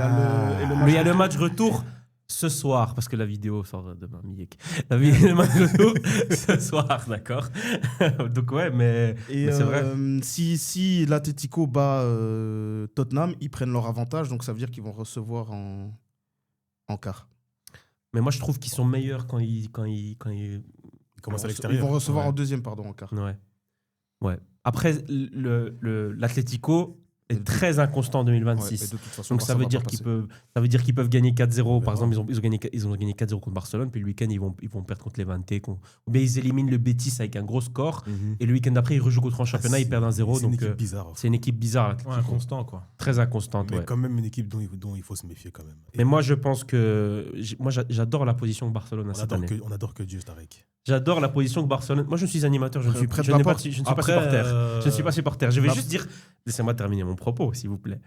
y a le match retour ce soir, parce que la vidéo sort demain, Miek. Le match retour ce soir, d'accord. Donc, ouais, mais c'est vrai. Si l'Atletico bat Tottenham, ils prennent leur avantage, donc ça veut dire qu'ils vont recevoir en quart. Mais moi, je trouve qu'ils sont meilleurs quand ils Ils commencent à Ils l'extérieur. vont recevoir Ouais. en deuxième, pardon, en quart. Ouais. Après, l'Atlético, est très inconstant en 2026. Ouais, et de toute façon, Donc ça veut va dire pas qu'ils passer. peuvent, ça veut dire qu'ils peuvent gagner 4-0. Par verra. exemple, ils ont gagné 4-0 contre Barcelone, puis le week-end ils vont perdre contre Levante, ou bien ils éliminent le Betis avec un gros score, et le week-end d'après ils rejouent contre un championnat, ils perdent 1-0. C'est une Donc équipe bizarre. c'est une équipe bizarre, là, Ouais, inconstant, quoi. très inconstante. Mais Ouais. quand même une équipe dont il faut se méfier quand même. Mais moi je pense que j'adore la position que Barcelone a cette année. On adore que Dieu, Tarek. J'adore la position que Barcelone. Moi je suis animateur, je ne suis, Prête je la n'ai pas- porte. je ne suis pas Après, supporter. Je ne suis pas supporter. Je vais la- juste dire, laissez-moi terminer mon propos, s'il vous plaît.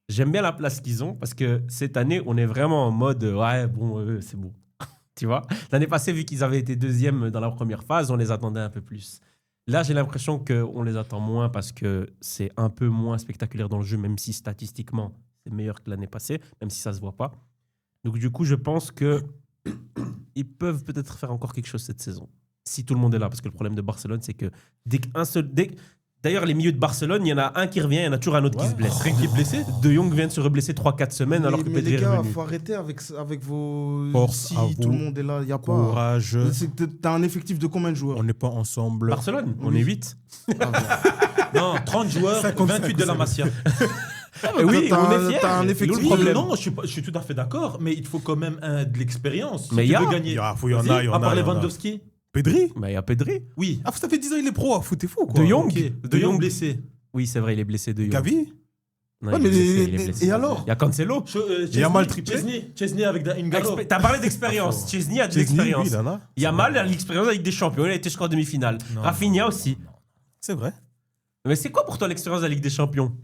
J'aime bien la place qu'ils ont parce que cette année, on est vraiment en mode ouais, bon, c'est bon. Tu vois, l'année passée, vu qu'ils avaient été deuxième dans la première phase, on les attendait un peu plus. Là, j'ai l'impression qu'on les attend moins parce que c'est un peu moins spectaculaire dans le jeu, même si statistiquement, c'est meilleur que l'année passée, même si ça se voit pas. Donc, du coup, je pense que ils peuvent peut-être faire encore quelque chose cette saison. Si tout le monde est là. Parce que le problème de Barcelone, c'est que D'ailleurs, les milieux de Barcelone, il y en a un qui revient, il y en a toujours un autre qui se blesse. Rien qui est blessé. De Jong vient de se reblesser 3-4 semaines alors que mais Pedri les est gars, revenu. faut arrêter avec vos. Force si à tout vous. le monde est là, il y a pas. Courage. T'as un effectif de combien de joueurs? On n'est pas ensemble. Barcelone, on est 8. Non, 30 joueurs, 28 de la Masia. Oui, T'as on un- est fiers. t'as un C'est effectif le de- problème. Non, je suis tout à fait d'accord, mais il faut quand même de l'expérience. Si Mais tu il y a. veux gagner. Il y en a, il y en Vas-y, a, à part il y en a. Lewandowski. Pedri Mais il y a Pedri. Oui. Ah, ça fait 10 ans, il est pro. Foutez-vous, quoi. De Jong. Ok. De Jong blessé. Oui, c'est vrai, il est blessé de Jong. Gavi Non, Ouais, il est mais blessé, il est blessé. et alors? Il y a Cancelo. Yamal triplé. Chesney avec Ingalo. T'as parlé d'expérience. Chesney a de Chesney, l'expérience. oui, il en a. Yamal a l'expérience avec des champions. Il a été jusqu'en demi-finale. Non. Rafinha aussi. C'est vrai. Mais c'est quoi pour toi l'expérience de la Ligue des Champions?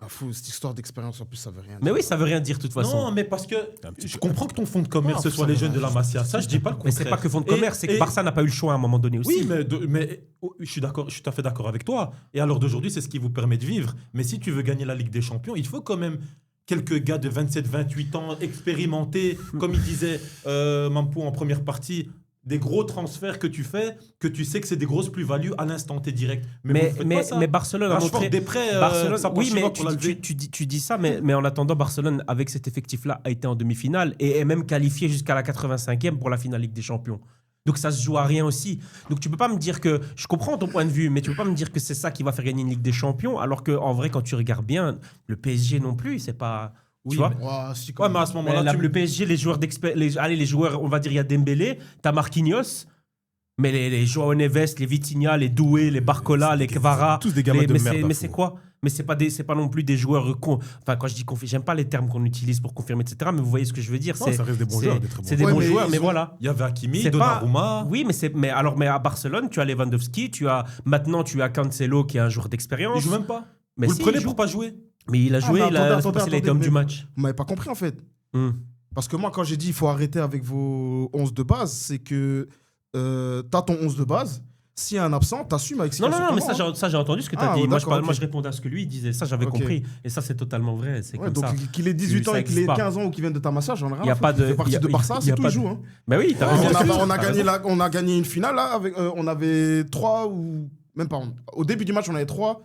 Ah, fou, cette histoire d'expérience, en plus, ça veut rien dire. Mais oui, ça veut rien dire de toute façon. Non, mais parce que petit je peu. comprends que ton fonds de commerce, Ah, ce soit ça les va, jeunes de la Masia. Ça, je dis pas le Mais contraire. c'est pas que fond de Et- commerce, c'est que et- Barça n'a pas eu le choix à un moment donné aussi. Oui, mais je suis d'accord, je suis tout à fait d'accord avec toi. Et à l'heure d'aujourd'hui, c'est ce qui vous permet de vivre. Mais si tu veux gagner la Ligue des Champions, il faut quand même quelques gars de 27, 28 ans expérimentés, comme il disait Mampou en première partie, des gros transferts que tu fais, que tu sais que c'est des grosses plus-values à l'instant T direct. Mais, vous faites pas ça. Barcelone a Rashford, montré. des prêts, Barcelone, ça oui, passe mais souvent pour la lever. tu dis ça, mais en attendant, Barcelone, avec cet effectif-là, a été en demi-finale et est même qualifié jusqu'à la 85e pour la finale Ligue des Champions. Donc ça se joue à rien aussi. Donc tu peux pas me dire que... Je comprends ton point de vue, mais tu peux pas me dire que c'est ça qui va faire gagner une Ligue des Champions, alors qu'en vrai, quand tu regardes bien, le PSG non plus, c'est pas... Oui, tu vois mais- Ouah, si, Ouais, mais à ce moment-là, le PSG, les joueurs les joueurs, on va dire, il y a Dembélé, t'as Marquinhos, mais les Joao Neves, les Vitinha, les Doué, les Barcola, les Kvara, Tous des gamins de merde. mais c'est quoi? Mais c'est pas non plus des joueurs enfin quand je dis j'aime pas les termes qu'on utilise pour confirmer etc. Mais vous voyez ce que je veux dire? Non, ça reste des bons joueurs, des très bons C'est des joueurs. bons Ouais, mais joueurs, mais ils ont- voilà. Il y avait Hakimi, C'est pas- Donnarumma. Oui, mais à Barcelone, tu as Lewandowski, maintenant tu as Cancelo qui est un joueur Il d'expérience. joue même pas. Mais Vous si, le prenez il joue. pour pas jouer. Mais il a joué, mais il a attendez, été homme du mais- match. Vous m'avez pas compris, en fait. Hmm. Parce que moi, quand j'ai dit il faut arrêter avec vos 11 de base, c'est que t'as ton 11 de base. S'il y a un absent, t'assumes avec ce Non, qu'il y a non, sur mais ton banc, hein. ça j'ai entendu ce que tu as Ah, dit. oh, Moi, d'accord, ok. moi, je répondais à ce que lui il disait. Ça, j'avais Ok. compris. Et ça, c'est totalement vrai. C'est Ouais, comme donc ça. qu'il ait 18 ans Ça et qu'il ait existe pas. 15 ans ou qu'il vienne de ta massage, j'en ai rien Y a à pas foutre. de- Il fait partie y a- de Barça, y a c'est tout, pas il de- joue. Hein. Mais oui, t'as raison. On a gagné une finale là, avec, on avait 3 ou même pas. Au début du match, on avait 3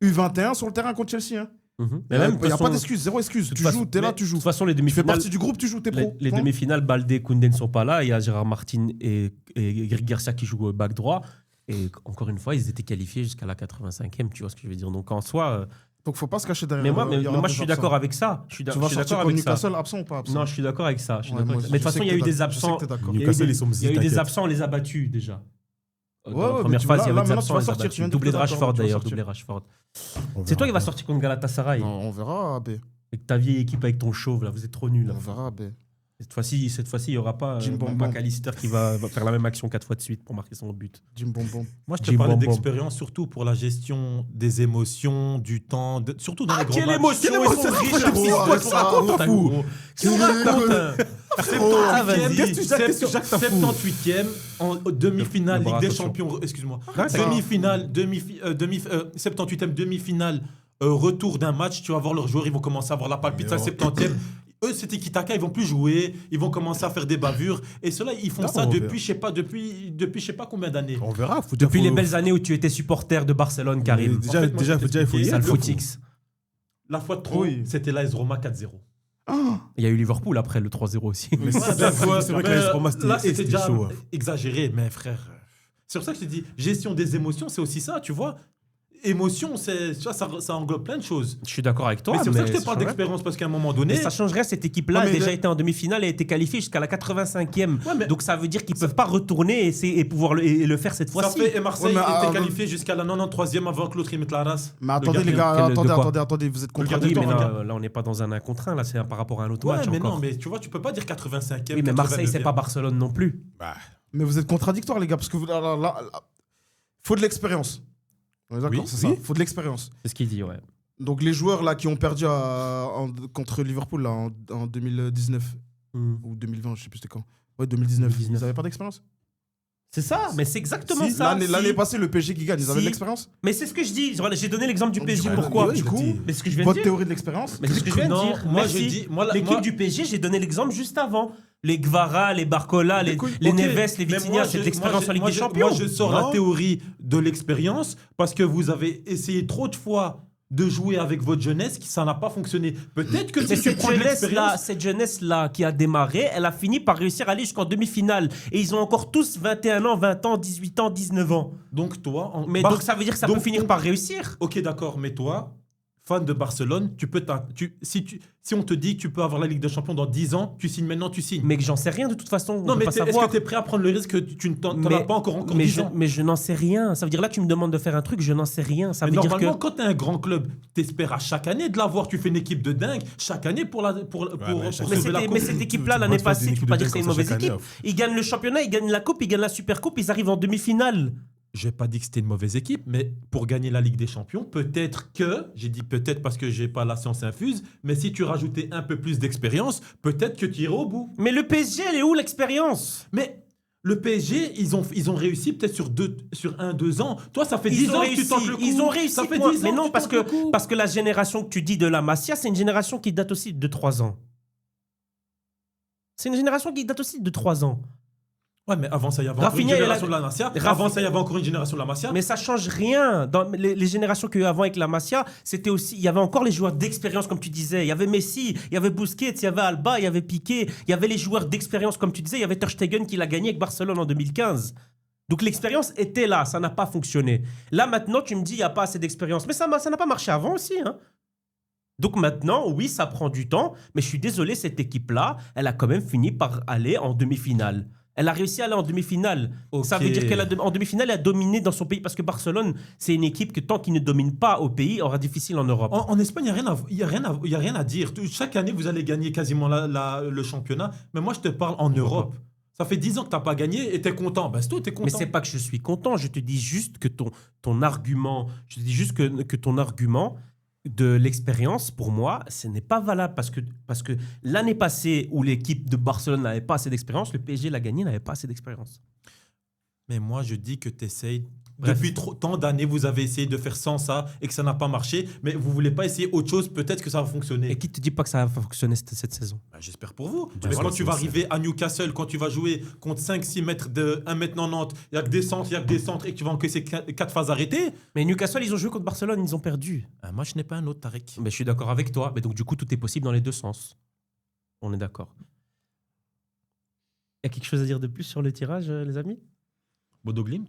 U21 sur le terrain contre Chelsea. Hein. Mhm. Il Mais même, n'y de a toute pas façon- d'excuse, zéro excuse. de Tu toute joues, façon- t'es là, mais tu De joues. toute façon, les Tu fais demi-finales. partie du groupe, tu joues, t'es pro. Les Point. demi-finales, Baldé, Koundé ne sont pas là. Il y a Gérard Martin et Garcia qui jouent au back droit. Et encore une fois, ils étaient qualifiés jusqu'à la 85e. Tu vois ce que je veux dire? Donc en soi. Donc faut pas se cacher derrière. Mais moi, il y aura je des suis absents. d'accord avec ça. Je suis Tu vas je suis sortir d'accord contre avec ça. Newcastle, absent ou pas absent? Non, je suis d'accord avec ça. Je suis Ouais, d'accord moi, avec ça. Mais de je toute sais façon, il y que a eu t'es des d'accord. Je sais absents. que t'es d'accord. Il y a eu Newcastle, des- ils sont il y a eu des t'inquiète. absents, on les a battus déjà. Dans Ouais, la mais première tu phase, vas- il y là, avait des maintenant, tu absents. vas on les a sortir, tu battus. viens de Doublé de dire, Rashford tu vas d'ailleurs, sortir. doublé Rashford. On C'est toi qui verra. vas sortir contre Galatasaray. Non, on verra, Abbé. Avec ta vieille équipe avec ton chauve, là, vous êtes trop nuls. là. On verra, Abbé. Cette fois-ci, il n'y aura pas Jim Bom Bom. McAllister qui va faire la même action 4 fois de suite pour marquer son but. Jim Bom Bom. Moi, je te Jim parlais Bom Bom. d'expérience surtout pour la gestion des émotions, du temps, surtout dans les grands Quelle matchs. émotion, ils sont riches, frère, ils oh, sont arrête ça, raconte, t'as un fou. gros. Tu rigoles. Ah, vas-y. Qu'est-ce que tu jacques ta fou 78e en demi-finale Le bras, Ligue des attention. Champions, excuse-moi. Arrête ça. Demi-finale, 78e demi-finale, retour d'un match, tu vas voir leurs joueurs, ils vont commencer à avoir la palpite, ça, 70e. Eux, c'était Kitaka, ils vont plus jouer, ils vont commencer à faire des bavures. Et ceux-là, ils font Non, ça on depuis, verra. je sais pas combien d'années. On verra. Depuis les belles années où tu étais supporter de Barcelone, Karim. Déjà, En fait, moi, déjà, je vais déjà, il faut y C'est ça aller. le footix. La fois de trop, Oui. c'était l'AS Roma 4-0. Il y a eu Liverpool après le 3-0 aussi. Mais c'est vrai que la Roma, là, c'était c'était déjà chaud. exagéré, mais frère. C'est pour ça que je te dis, gestion des émotions, c'est aussi ça, tu vois. émotion, tu vois, ça englobe plein de choses. Je suis d'accord avec toi. mais c'est pour ça que je te ça parle changerait. d'expérience, parce qu'à un moment donné. Mais ça changerait, cette équipe-là Non, a mais déjà le- été en demi-finale et a été qualifiée jusqu'à la 85e. Ouais, mais- Donc ça veut dire qu'ils ne peuvent pas retourner et pouvoir le faire cette Ça fois-ci. fait, et Marseille Ouais, mais, était qualifié jusqu'à la 93e avant que l'autre il mette la race. Mais attendez, les gardien. gars, de quoi attendez, vous êtes Oui, contradictoires. mais Regarde. là, on n'est pas dans un 1 contre 1, là, c'est par rapport à un autre Ouais, match mais encore. non, mais tu vois, tu peux pas dire 85e. Oui, mais Marseille, c'est 89e. pas Barcelone non plus. Mais vous êtes contradictoires, les gars, parce que faut de l'expérience. On est d'accord, Oui, c'est ça. oui. Faut de l'expérience. C'est ce qu'il dit, ouais. Donc les joueurs là qui ont perdu contre Liverpool là, en 2019 ou 2020, je sais plus c'était quand. Ouais, 2019. 2019. Ils n'avaient pas d'expérience. C'est ça, mais c'est exactement Si, ça. l'année passée, le PSG qui gagne, ils avaient Si. de l'expérience. Mais c'est ce que je dis. Voilà, j'ai donné l'exemple du PSG. Ouais, Pourquoi ouais, du coup, Mais c'est ce que je viens de votre dire. théorie de l'expérience. Mais c'est ce que je viens de Non, dire. moi, Merci. je dis- moi, L'équipe du PSG, j'ai donné l'exemple juste avant. Les Gvara, les Barcola, les Ok, Neves, les mais Vitinha, moi, c'est de je- l'expérience moi, en Ligue moi, des je- Champions. Moi, je sors Non. la théorie de l'expérience parce que vous avez essayé trop de fois de jouer avec votre jeunesse, ça n'a pas fonctionné. Peut-être que Mais si tu prends de l'expérience. cette jeunesse-là qui a démarré, elle a fini par réussir à aller jusqu'en demi-finale. Et ils ont encore tous 21 ans, 20 ans, 18 ans, 19 ans. Donc toi, Mais donc ça veut dire que ça peut finir par réussir. Ok, d'accord, mais toi, fan de Barcelone, si on te dit que tu peux avoir la Ligue des Champions dans 10 ans, tu signes maintenant, tu signes. Mais que j'en sais rien de toute façon. on non, peut mais pas est-ce savoir. que tu es prêt à prendre le risque que tu n'en as pas encore mais 10 je, ans? mais je n'en sais rien. Ça veut dire là, tu me demandes de faire un truc, je n'en sais rien. Ça Mais veut dire normalement, que. quand tu es un grand club, tu espères à chaque année de l'avoir. Tu fais une équipe de dingue chaque année pour mais chaque- Mais, sauver la coupe. mais cette équipe-là, tu l'année peux pas faire passée, une tu peux équipe pas de dire que c'est une dingue comme mauvaise ça chaque équipe. année. Ils gagnent le championnat, ils gagnent la coupe, ils gagnent la super coupe, ils arrivent en demi-finale. J'ai pas dit que c'était une mauvaise équipe, mais pour gagner la Ligue des Champions, peut-être que, j'ai dit peut-être parce que j'ai pas la science infuse, mais si tu rajoutais un peu plus d'expérience, peut-être que tu irais au bout. Mais le PSG, elle est où l'expérience? Mais le PSG, ils ont réussi peut-être sur 1-2 ans. Toi, ça fait 10 ans que tu tentes le coup. Ils ont réussi. Ça fait toi. 10 ans Mais non, tu parce tentes le coup. que la génération que tu dis de la Masia, c'est une génération qui date aussi de 3 ans. C'est une génération qui date aussi de 3 ans. Ouais, mais avant ça, il y avait encore une Rafinha, il a- génération de la Masia. Avant ça, il y avait encore une génération de la Masia. Mais ça change rien. Dans les générations qu'il y a eu avant avec la Masia, c'était aussi, il y avait encore les joueurs d'expérience, comme tu disais. Il y avait Messi, il y avait Busquets, il y avait Alba, il y avait Piqué, il y avait les joueurs d'expérience, comme tu disais. Il y avait Ter Stegen qui l'a gagné avec Barcelone en 2015. Donc l'expérience était là, ça n'a pas fonctionné. Là maintenant, tu me dis, il n'y a pas assez d'expérience. Mais ça n'a pas marché avant aussi. Hein. Donc maintenant, oui, ça prend du temps, mais je suis désolé, cette équipe-là, elle a quand même fini par aller en demi-finale. Elle a réussi à aller en demi-finale. Ok. Ça veut dire qu'en demi-finale, elle a dominé dans son pays. Parce que Barcelone, c'est une équipe que tant qu'il ne domine pas au pays, aura difficile en Europe. En Espagne, il n'y a rien à dire. Chaque année, vous allez gagner quasiment le championnat. Mais moi, je te parle en Europe. Ça fait 10 ans que tu n'as pas gagné et tu es content. Ben, c'est tout, tu es content. Mais c'est pas que je suis content. Je te dis juste que ton argument, je te dis juste que ton argument de l'expérience, pour moi, ce n'est pas valable parce que l'année passée où l'équipe de Barcelone n'avait pas assez d'expérience, le PSG l'a gagné, n'avait pas assez d'expérience. Mais moi, je dis que tu essayes. Bref. Depuis tant d'années, vous avez essayé de faire sans ça et que ça n'a pas marché. Mais vous voulez pas essayer autre chose, peut-être que ça va fonctionner. Et qui te dit pas que ça va fonctionner cette saison? Ben, j'espère pour vous. Dieu Mais sait, quand tu vas c'est- arriver à Newcastle, quand tu vas jouer contre 5-6 mètres de 1m90, il n'y a que des centres, il y a que des centres et que tu vas encaisser 4 phases arrêtées, Mais Newcastle, ils ont joué contre Barcelone, ils ont perdu. un match n'est pas un autre, Tarek. Mais je suis d'accord avec toi. Mais donc, du coup, tout est possible dans les deux sens. On est d'accord. Il y a quelque chose à dire de plus sur le tirage, les amis? Bodo Glimt.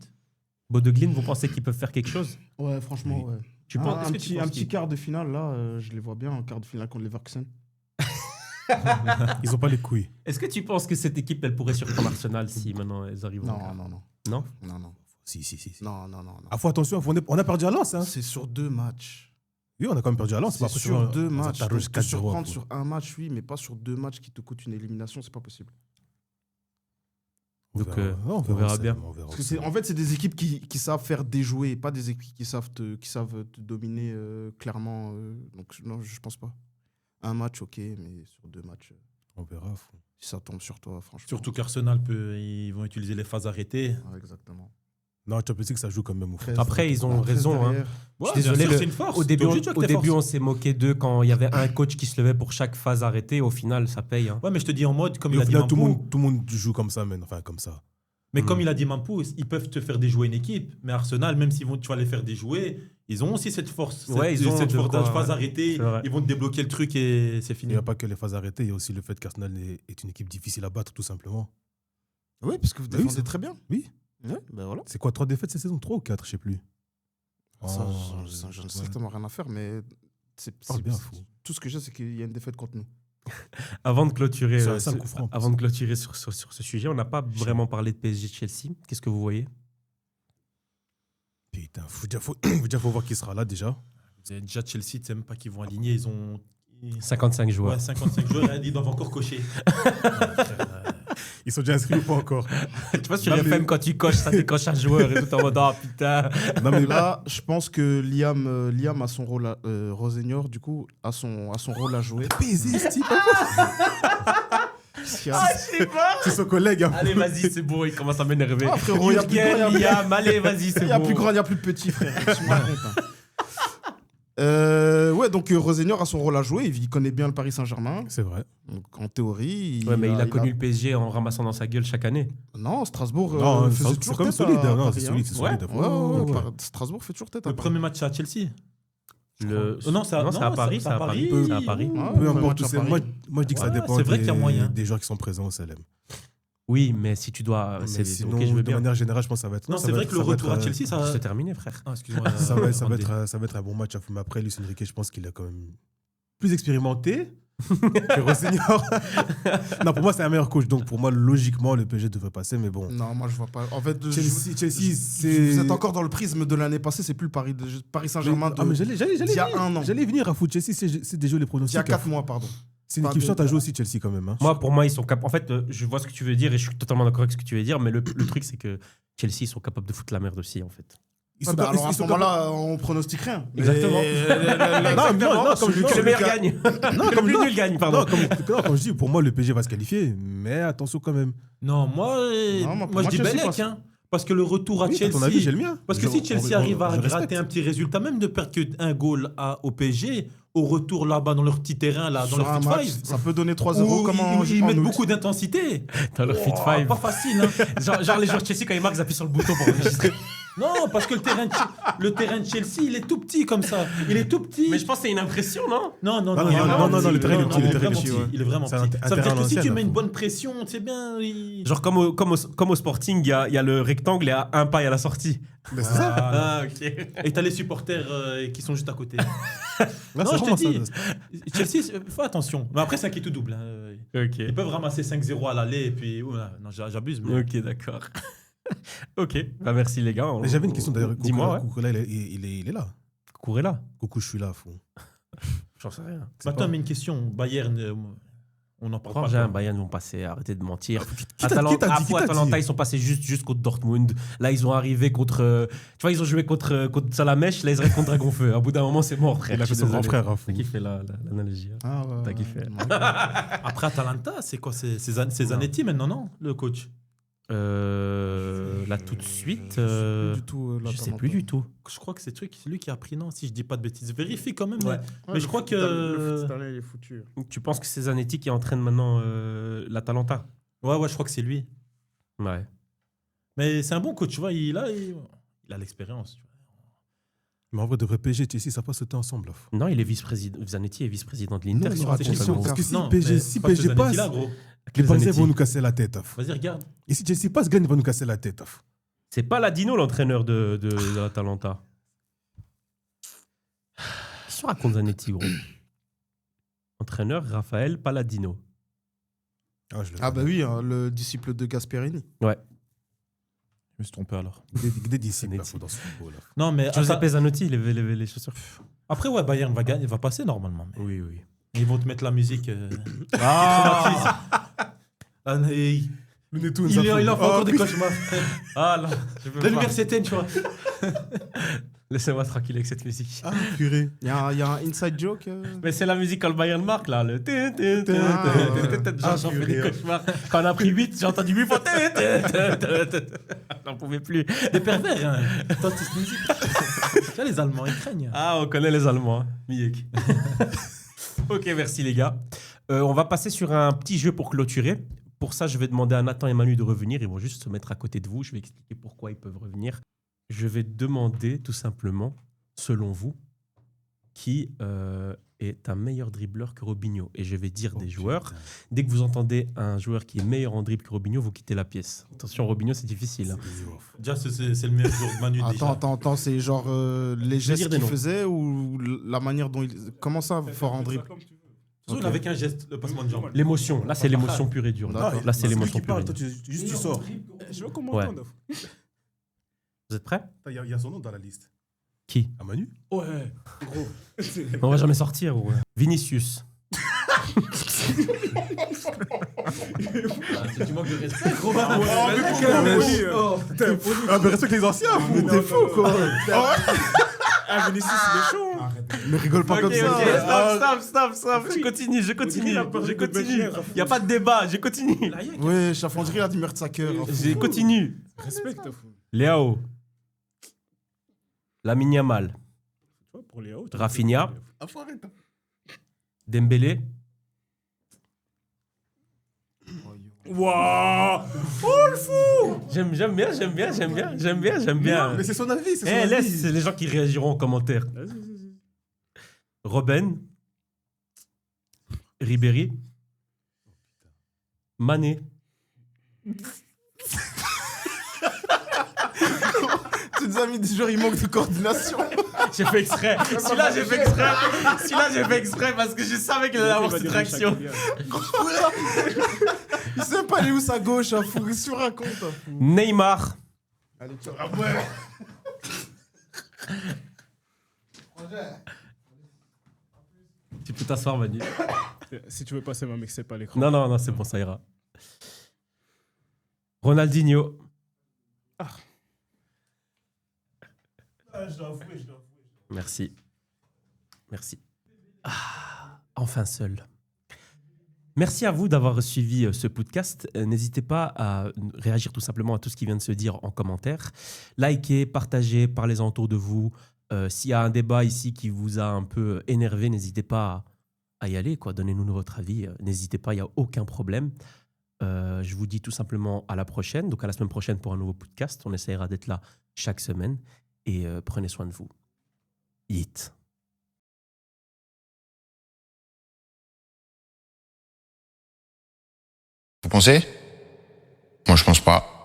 Bodo Glimt, vous pensez qu'ils peuvent faire quelque chose? Ouais, franchement, ouais. Tu penses, est-ce un que tu petit, penses un petit qu'ils- quart de finale, là, je les vois bien en quart de finale contre les Leverkusen. Ils ont pas les couilles. Est-ce que tu penses que cette équipe, elle pourrait surprendre Arsenal si maintenant elles arrivent en Non, quart? non, non. Non. Non, non. Si. Non, non, non. non. Ah, faut attention, on a perdu à Lens. Hein. C'est sur 2 matchs. Oui, on a quand même perdu à Lens. C'est sur 2 matchs. Ça Donc, jusqu'à te 4-0, surprendre quoi. sur un match, oui, mais pas sur 2 matchs qui te coûtent une élimination, c'est pas possible. On Donc, verra. Non, on verra ça, bien. on verra Parce que ça. en fait, c'est des équipes qui savent faire déjouer, pas des équipes qui savent te dominer clairement. Donc, non, je pense pas. Un match, ok, mais sur 2 matchs, On verra. si ça tombe sur toi, franchement. Surtout qu'Arsenal, ils vont utiliser les phases arrêtées. Ouais, exactement. Non, Champions League, ça joue quand même au foot. Après, ils ont 13 raison. Hein. derrière. Ouais, Je suis désolé, bien sûr, c'est une force. Au début, T'es obligé de jouer avec tes forces. on s'est moqué d'eux quand il y avait un coach qui se levait pour chaque phase arrêtée. Au final, ça paye. Hein. Ouais, mais je te dis en mode, comme Et il au a dit final, tout Mampou, le monde joue comme ça, man. Enfin, comme ça. mais comme il a dit Mampou, ils peuvent te faire déjouer une équipe. Mais Arsenal, même si tu vas les faire déjouer, ils ont aussi cette force. Ouais, cette, ils ont cette de force quoi, de phase ouais. arrêtée. C'est vrai. Ils vont te débloquer le truc et c'est Il fini. n'y a pas que les phases arrêtées, il y a aussi le fait qu'Arsenal est une équipe difficile à battre, tout simplement. Oui, parce que vous Bah oui, défendez c'est- très bien. Oui. Ouais, ben voilà. C'est quoi, 3 défaites cette saison? 3 ou 4, je sais plus. Ça, Oh, j'en ai ouais. strictement rien à faire, mais Parle bien, fou. tout ce que j'ai, c'est qu'il y a une défaite contre nous. Avant de clôturer, C'est un sale coup franc, en plus. avant de clôturer sur ce sujet, on n'a pas vraiment parlé de PSG Chelsea. Qu'est-ce que vous voyez? Putain, faut voir qui sera là déjà. Déjà, Chelsea, tu sais même pas qu'ils vont aligner. Ils ont 55 joueurs. Ouais, 55 joueurs. Ils doivent encore cocher. Ils sont déjà inscrits ou pas encore? Tu vois, sur Non, FM, mais- quand tu coches, ça décoche un joueur et tout en mode oh putain. Non, mais Là, je pense que Liam a son rôle, Rosenior, du coup, a son rôle à jouer. baiser ce type. C'est son collègue. Hein. Allez, vas-y, c'est bon, il commence à m'énerver. Ah, frérot, y a plus grand, y a plus- Liam, allez, vas-y, c'est Il n'y a bon. plus grand, il n'y a plus de petit, frère. Tu me racontes, hein. Ouais, donc Rosenior a son rôle à jouer. Il connaît bien le Paris Saint-Germain. C'est vrai. Donc, en théorie. Ouais, mais il a connu le PSG en ramassant dans sa gueule chaque année. Non, Strasbourg Non, faisait c'est toujours quand même tête solide. à Non, Paris, c'est hein. solide, c'est Ouais. solide. Ouais, ouais, Ouais. Strasbourg fait toujours tête à Le Paris. premier match, c'est à Chelsea. Non, c'est à Paris. c'est à Paris. C'est à Paris. Ouais, Peu ouais, importe, match à c'est- Paris. moi je dis que ça Ouais, dépend c'est vrai qu'il y a moyen. des joueurs qui sont présents au CLM. Oui, mais si tu dois. Mais C'est sinon, ok, je veux de bien. manière générale, je pense que ça va être. Non, ça c'est va vrai être- que le ça va retour à être, Chelsea, ça. C'est terminé, frère. Ah, excuse-moi. Ça va Randy. être un bon match. Mais après, Luis Enrique, je pense qu'il est quand même plus expérimenté que Rosenior. Non, pour moi, c'est un meilleur coach. Donc, pour moi, logiquement, le PSG devrait passer. Mais bon. Non, moi je vois pas. En fait, Chelsea, vous êtes encore dans le prisme de l'année passée. C'est plus le Paris Saint-Germain Ah, mais d'il j'allais y a un an. J'allais venir à foot. Chelsea, c'est des jeux les Il y pronostics. a 4 mois, pardon. C'est une Pas équipe de- chiante à jouer aussi, Chelsea, quand même. Hein. Moi, pour moi, ils sont capables. En fait, je vois ce que tu veux dire et je suis totalement d'accord avec ce que tu veux dire, mais le truc, c'est que Chelsea, ils sont capables de foutre la merde aussi, en fait. Ils Ouais, sont bah pas- alors à ils ce sont moment-là, on pronostique rien. Exactement. non, comme je- Que le meilleur gagne. Non, Que comme le plus non. nul gagne, pardon. Non, comme je dis, pour moi, le PSG va se qualifier. Mais attention quand même. Non, moi, Non, moi, pour moi je moi, dis Chelsea Belek. passe. Hein, parce que le retour à Oui, Chelsea. à ton avis, j'ai le mien. Parce que si Chelsea arrive à je respecte. gratter un petit résultat, même de perdre qu'un goal au PSG, au retour là-bas dans leur petit terrain, là, dans Sur leur un fit match, five, ça peut donner 3-0 où comme ils en mettent août. beaucoup d'intensité. Dans leur fit Oh, five. Pas facile. Hein. Genre les joueurs de Chelsea, quand ils marquent, ils appuient sur le bouton pour enregistrer. Non, parce que le terrain de Chelsea, il est tout petit comme ça. Il est tout petit. Mais je pense que c'est une impression, non? Non, Non, le terrain, il est vraiment petit, petit. ouais. Il est vraiment C'est un petit. Ça veut terrain dire que si à tu l'ancienne, mets une faut. bonne pression, c'est bien. Genre comme au Sporting, il y a le rectangle et à un paille à la sortie. Mais c'est ça. Ah, ok. Et t'as les supporters qui sont juste à côté. Non, Non, c'est je vraiment te dis, ça. Chelsea, fais attention. Mais après, c'est un qui tout double. Hein. Ok. Ils peuvent ramasser 5-0 à l'aller et puis. Oula, non, j'abuse. Mais... Ok, d'accord. Ok, bah merci les gars. Mais j'avais une question d'ailleurs. Dis-moi, ouais. Coucou, là, il est là. Courez là. Coucou, je suis là, fou. J'en sais rien. Attends, mais une question. Bayern, on en parle pas. Frangin, quoi. Bayern vont passer, arrêtez de mentir. Qui t'a dit Atalanta, ils sont passés juste contre Dortmund. Là, ils ont arrivé contre. Tu vois, ils ont joué contre Salamèche. Là, ils restent contre Dragonfeu. À bout d'un moment, c'est mort, frère. Il a Je fait suis son grand désolé. frère, hein, fou. T'as kiffé l'analogie. Hein. Ah, ouais, T'as kiffé. ouais. Après, Atalanta, c'est quoi? C'est Zanetti maintenant, non? Le coach. Là, tout de suite. Plus du tout, Je sais plus du tout. Je crois que c'est lui qui a pris, non? Si je dis pas de bêtises. Vérifie quand même. Ouais. Mais je crois que- Le foot cette année, il est foutu. Tu penses que c'est Zanetti qui entraîne maintenant l'Atalanta? Ouais, je crois que c'est lui. Ouais. Mais c'est un bon coach, tu vois. Il a l'expérience. tu vois. Mais en vrai, devrait PSG et Chelsea, ça passe le temps ensemble. Là, fou. Non, il est vice-président. Zanetti est vice-président de l'Inter. Non, sur il raconte Atlético. ça. Parce que si Non, PSG, mais si parce que PSG Zanetti, passe, là, gros. les Parisiens Zanetti. vont nous casser la tête. Af. Vas-y, regarde. Et si Chelsea passe, gagne, il va nous casser la tête. Af. C'est pas Ladino, l'entraîneur de l'Atalanta. Qu'est-ce que raconte Zanetti, gros? Entraîneur Raphaël Palladino. Ah, je le Ah, bah oui, hein, le disciple de Gasperini. Ouais. Je me suis trompé alors. Des disciples Zanetti. là, dans ce football. Là. Non, mais Giuseppe Zanotti, les chaussures. après, ouais, Bayern va gagner, va passer normalement. Mais Oui, oui. ils vont te mettre la musique. Ah, Il Le Netoun, il en fait encore des cauchemars. ah là, je peux La pas. lumière s'éteint, tu vois. Laissez-moi tranquille avec cette musique. Ah, purée. Il y a un inside joke. Mais c'est la musique quand le Bayern marque, là. Le Ah, J'en fais des cauchemars. Quand on a pris 8, j'ai entendu 8 fois. J'en pouvais plus. Des pervers, hein. Toi, tu sais, musique. Tu vois, les Allemands, ils craignent. Ah, on connaît les Allemands. Hein. Miek. Ok, merci les gars. On va passer sur un petit jeu pour clôturer. Pour ça, je vais demander à Nathan et Manu de revenir. Ils vont juste se mettre à côté de vous. Je vais expliquer pourquoi ils peuvent revenir. Je vais demander tout simplement, selon vous, qui est un meilleur dribbleur que Robinho. Et je vais dire des joueurs. Dès que vous entendez un joueur qui est meilleur en dribble que Robinho, vous quittez la pièce. Attention, Robinho, c'est difficile. Hein. Déjà, c'est le meilleur joueur de Manu. déjà. Attends, c'est genre les dire gestes des qu'il noms. faisait ou la manière dont il. Comment ça, fort en dribble? Surtout avec un geste, le passement de jambe. L'émotion. Là, c'est l'émotion pure et dure. D'accord. Là, c'est Celui l'émotion qui pure et parle, dure. toi, tu sors. Je veux qu'on Ouais. m'entende. Vous êtes prêts? Il y a son nom dans la liste. Qui? À Manu? Ouais, gros. On va jamais sortir. Ouais. Vinicius. Tu manques de respect, gros. Ah, mais respecte les anciens, fou. T'es fou, quoi. Ah, Vinicius, il est chaud. hein. Ne rigole pas comme ça. Stop. Je continue. Il a parlé de Benjer. Il n'y a pas de débat. Je continue. Ouais, Chafondry a dit Mertzacker. Je continue. Respecte, fou. Léao. Lamine Yamal. Tu vois, pour les hauts. Rafinha. Dembélé. Waouh. J'aime bien. Mais c'est son avis, c'est son Eh, avis. laisse, c'est les gens qui réagiront en commentaire. Vas-y. Robben. Ribéry. Mané. Tu nous as mis des joueurs, il manque de coordination. J'ai fait exprès. Celui-là, j'ai fait exprès parce que je savais qu'il allait avoir cette réaction. Il sait même pas aller où sa gauche, hein, fou. Qu'est-ce que tu racontes, hein, fou? Neymar. Allez, tu Tu peux t'asseoir, Manu. Si tu veux passer, ma mec, c'est pas l'écran. Non, c'est bon, ça ira. Ronaldinho. Merci. Enfin seul. Merci à vous d'avoir suivi ce podcast. N'hésitez pas à réagir tout simplement à tout ce qui vient de se dire en commentaire. Likez, partagez, parlez-en autour de vous. S'il y a un débat ici qui vous a un peu énervé, n'hésitez pas à y aller, quoi. Donnez-nous votre avis. N'hésitez pas, il n'y a aucun problème. Je vous dis tout simplement à la prochaine, donc à la semaine prochaine pour un nouveau podcast. On essaiera d'être là chaque semaine et prenez soin de vous. Yeet. Vous pensez? Moi, je pense pas.